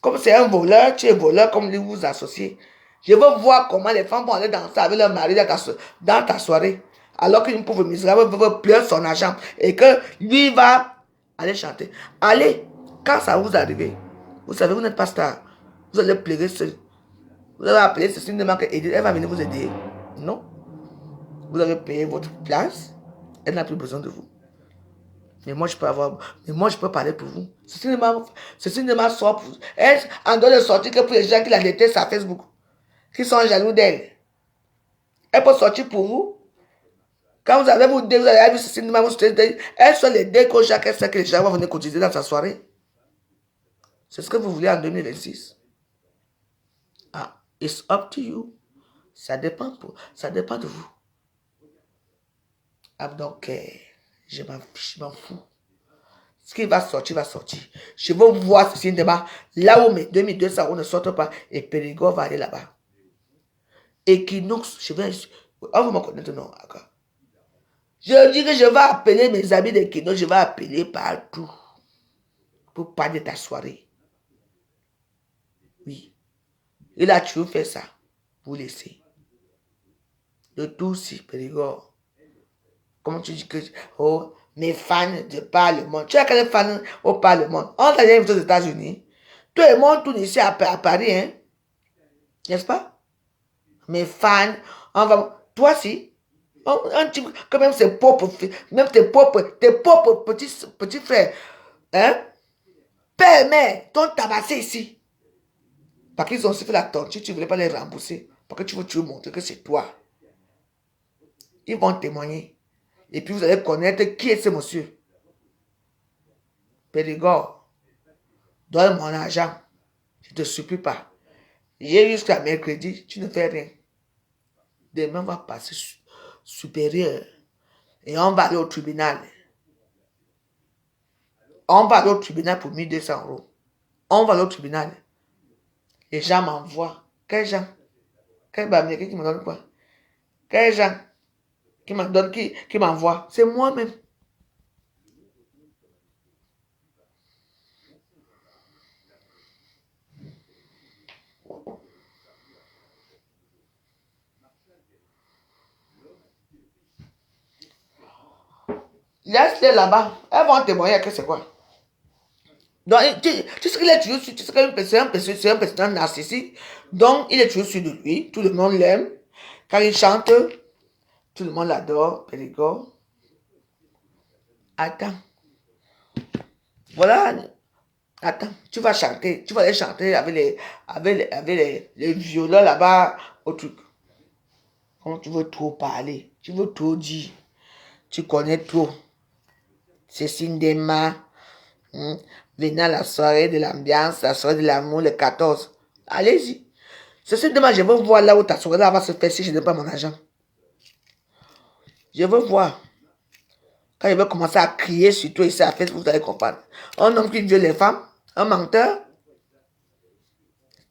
Comme c'est un voleur, tu es voleur comme lui vous associez. Je veux voir comment les femmes vont aller danser avec leur mari dans ta soirée. Alors qu'une pauvre misérable veut pleurer son argent. Et que lui va aller chanter. Allez, Quand ça vous arrive, vous savez, vous n'êtes pas star. Vous allez pleurer seul. Vous allez appeler Cécile Ndema que elle va venir vous aider. Non. Vous avez payé votre place. Elle n'a plus besoin de vous. Mais moi, je peux parler pour vous. Cécile Ndema sort pour vous. Elle, en dehors de sortir que pour les gens qui la détestent sur Facebook, qui sont jaloux d'elle. Elle peut sortir pour vous. Quand vous allez vous vu Cécile Ndema, elles sont les deux que chacun sait que les gens vont venir cotiser dans sa soirée. C'est ce que vous voulez en 2026. Ah, it's up to you. Ça dépend de vous. Ah, donc, je m'en fous. Ce qui va sortir, va sortir. Je veux voir Cécile Ndema là où mes 2200 euros ne sortent pas et Périgord va aller là-bas. Equinox, on va me connaître, non, d'accord. Je dis que je vais appeler mes amis d'Equinox, je vais appeler partout pour parler de ta soirée. Oui. Il a toujours fait ça. Vous laissez. Le tout si, Périgord. Comment tu dis que... Oh, mes fans de Parlement. Tu as quel fans au Parlement? On t'a dit aux États-Unis. Tout le monde tourne ici à Paris, hein? N'est-ce pas? Mes fans, on va... Toi, si. Quand même, c'est propre, même tes propres petits frères. Hein? Père, mère, t'ont tabassé ici. Parce qu'ils ont aussi fait la torture, tu ne voulais pas les rembourser. Parce que tu veux montrer que c'est toi. Ils vont témoigner. Et puis vous allez connaître qui est ce monsieur. Périgord, donne mon argent. Je ne te supplie pas. J'ai jusqu'à mercredi, tu ne fais rien. Demain, on va passer supérieur. Et on va aller au tribunal. On va aller au tribunal pour 1200 euros. On va aller au tribunal. Les gens m'envoient. Quels gens? Quel Américain qui me donne quoi? Quels gens qui me donne, qui m'envoie? C'est moi-même. Laisse-les là-bas. Elles vont témoigner que c'est quoi. Donc, tu sais qu'il est toujours sur, tu sais que c'est un personnage narcissique. Donc, il est toujours sûr de lui. Tout le monde l'aime. Quand il chante, tout le monde l'adore. Périgord. Attends. Voilà. Attends. Tu vas chanter. Tu vas aller chanter avec les violons là-bas au truc. Quand tu veux trop parler. Tu veux trop dire. Tu connais trop. Cécile Ndema. Venez à la soirée de l'ambiance, la soirée de l'amour, le 14. Allez-y. Cécile Ndema, je veux voir là où ta soirée là va se faire si je n'ai pas mon argent. Je veux voir. Quand je vais commencer à crier sur toi ici à Facebook, vous allez comprendre. Un homme qui viole les femmes, un menteur.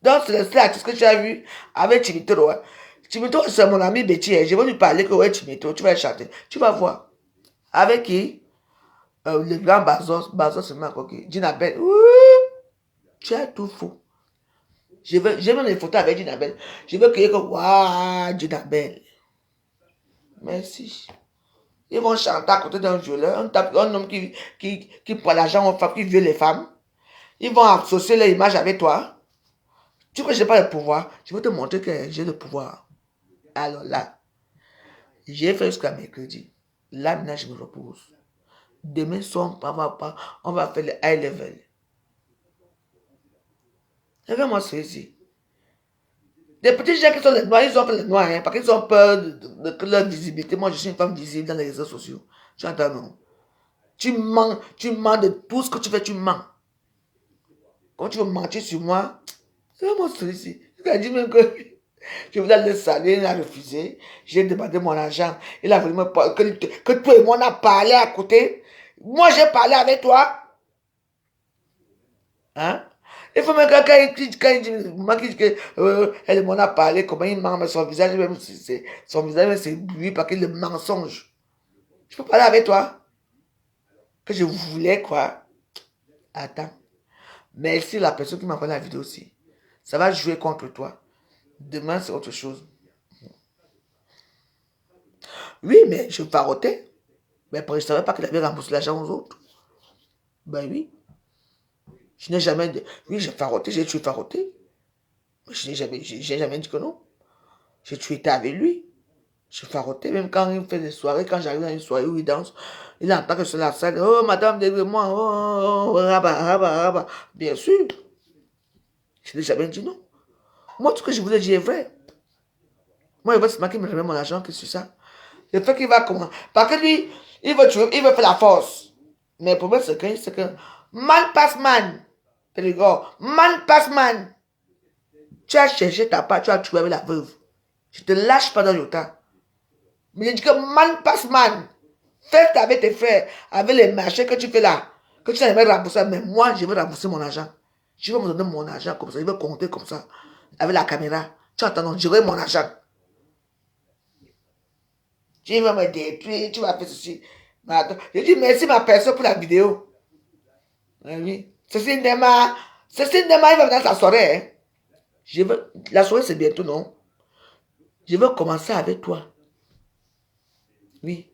Donc, c'est l'artiste que tu as vu avec Timito. Hein. Timito, c'est mon ami Betty. Hein. Je vais lui parler que ouais, Timito, tu vas chanter. Tu vas voir. Avec qui? Le grand Bazos, c'est ma coquille. Dinabel. Tu as tout faux. J'ai même les photos avec Dinabel. Je veux crier comme waouh, Dinabel. Merci. Ils vont chanter à côté d'un violeur, un homme qui prend l'argent aux femmes, qui viole les femmes. Ils vont associer leur image avec toi. Tu crois que je n'ai pas le pouvoir? Je vais te montrer que j'ai le pouvoir. Alors là, j'ai fait jusqu'à mercredi. Là, maintenant, je me repose. Demain soir, on va faire le high level. Regarde-moi ceci. Des petits gens qui sont les noirs, ils ont fait les noirs, hein, parce qu'ils ont peur de leur visibilité. Moi, je suis une femme visible dans les réseaux sociaux. Tu entends, non? Tu mens de tout ce que tu fais, tu mens. Quand tu veux mentir sur moi, regarde-moi ceci. Il a dit même que je voulais le saluer, il a refusé. J'ai demandé mon argent. Il a voulu me parler, que toi et moi, on a parlé à côté. Moi, j'ai parlé avec toi. Hein? Il faut même que quand il dit, moi qui dit que elle m'en a parlé, comment il ment, mais son visage, même c'est lui, parce qu'il est mensonge. Je peux parler avec toi? Que je voulais, quoi. Attends. Merci la personne qui m'a envoyé la vidéo aussi. Ça va jouer contre toi. Demain, c'est autre chose. Oui, mais je farotais. Mais après, je ne savais pas qu'il avait remboursé l'argent aux autres. Ben oui. Je n'ai jamais dit, oui, j'ai faroté, j'ai tué faroté. Mais je n'ai jamais dit que non. J'ai tué avec lui. Je faroté, même quand il fait des soirées, quand j'arrive dans une soirée où il danse, il entend que sur la salle, oh madame, délivrez-moi, oh, rabat, rabat, rabat. Bien sûr. Je n'ai jamais dit non. Moi, tout ce que je vous ai dit est vrai. Moi, il veut seulement qu'il me remette mon argent, que c'est ça. Le fait qu'il va comment? Parce que lui, il veut tuer, il veut faire la force. Mais le problème, c'est que man passe man. Périgord, man passe man. Tu as cherché ta part, tu as tué avec la veuve. Je te lâche pas dans le temps. Mais je dis que man passe man. Fais avec tes frères, avec les marchés que tu fais là. Que tu n'as jamais remboursé. Mais moi, je veux rembourser mon argent. Je veux me donner mon argent comme ça. Je veux compter comme ça. Avec la caméra. Tu entends, je veux mon argent. Tu vas me détruire, tu vas faire ceci. Je dis merci ma personne pour la vidéo. Oui. Ceci Nema, il va venir sa soirée. Hein. La soirée c'est bientôt, non? Je veux commencer avec toi. Oui.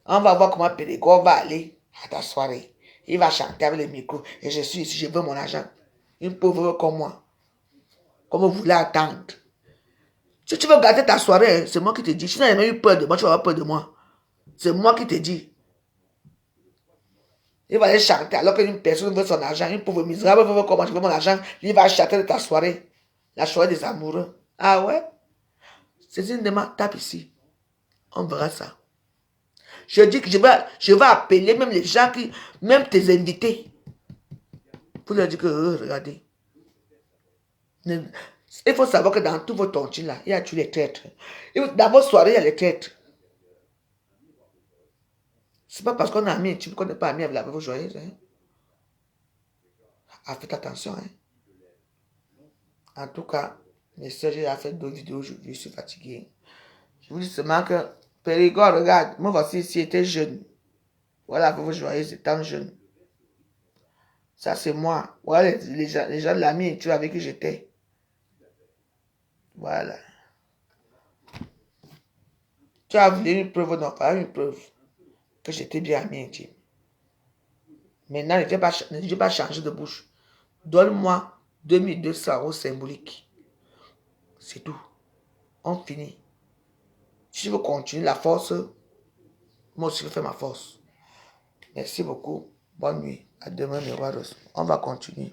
On va voir comment Périgord va aller à ta soirée. Il va chanter avec le micro. Et je suis ici, je veux mon argent. Une pauvre comme moi. Comme vous voulez attendre. Si tu veux garder ta soirée, c'est moi qui te dis. Si tu n'as jamais eu peur de moi, tu vas avoir peur de moi. C'est moi qui te dis. Il va aller chanter alors qu'une personne veut son argent. Une pauvre misérable veut comment je veux mon argent. Il va chanter de ta soirée. La soirée des amoureux. Ah ouais? C'est une demande. Tape ici. On verra ça. Je dis que je vais appeler même les gens qui, même tes invités. Pour leur dire que, regardez. Il faut savoir que dans tous vos tontines là, il y a tous les traîtres. Dans vos soirées, il y a les traîtres. C'est pas parce qu'on est amis, tu ne connais pas ami avec la veuve joyeuse. Hein? Ah, faites attention. Hein? En tout cas, mes soeurs, j'ai fait 2 vidéos aujourd'hui, je suis fatigué. Je vous dis seulement que Périgord, regarde, moi voici ici, était jeune. Voilà, la veuve joyeuse étant jeune. Ça, c'est moi. Voilà les gens de l'ami, tu vois, avec qui j'étais. Voilà. Tu as voulu une preuve, non, pas une preuve. Que j'étais bien ami intime. Maintenant, ne dis pas changer de bouche. Donne-moi 2200 € symboliques. C'est tout. On finit. Si je veux continuer la force, moi aussi je fais ma force. Merci beaucoup. Bonne nuit. À demain, mes rois. On va continuer.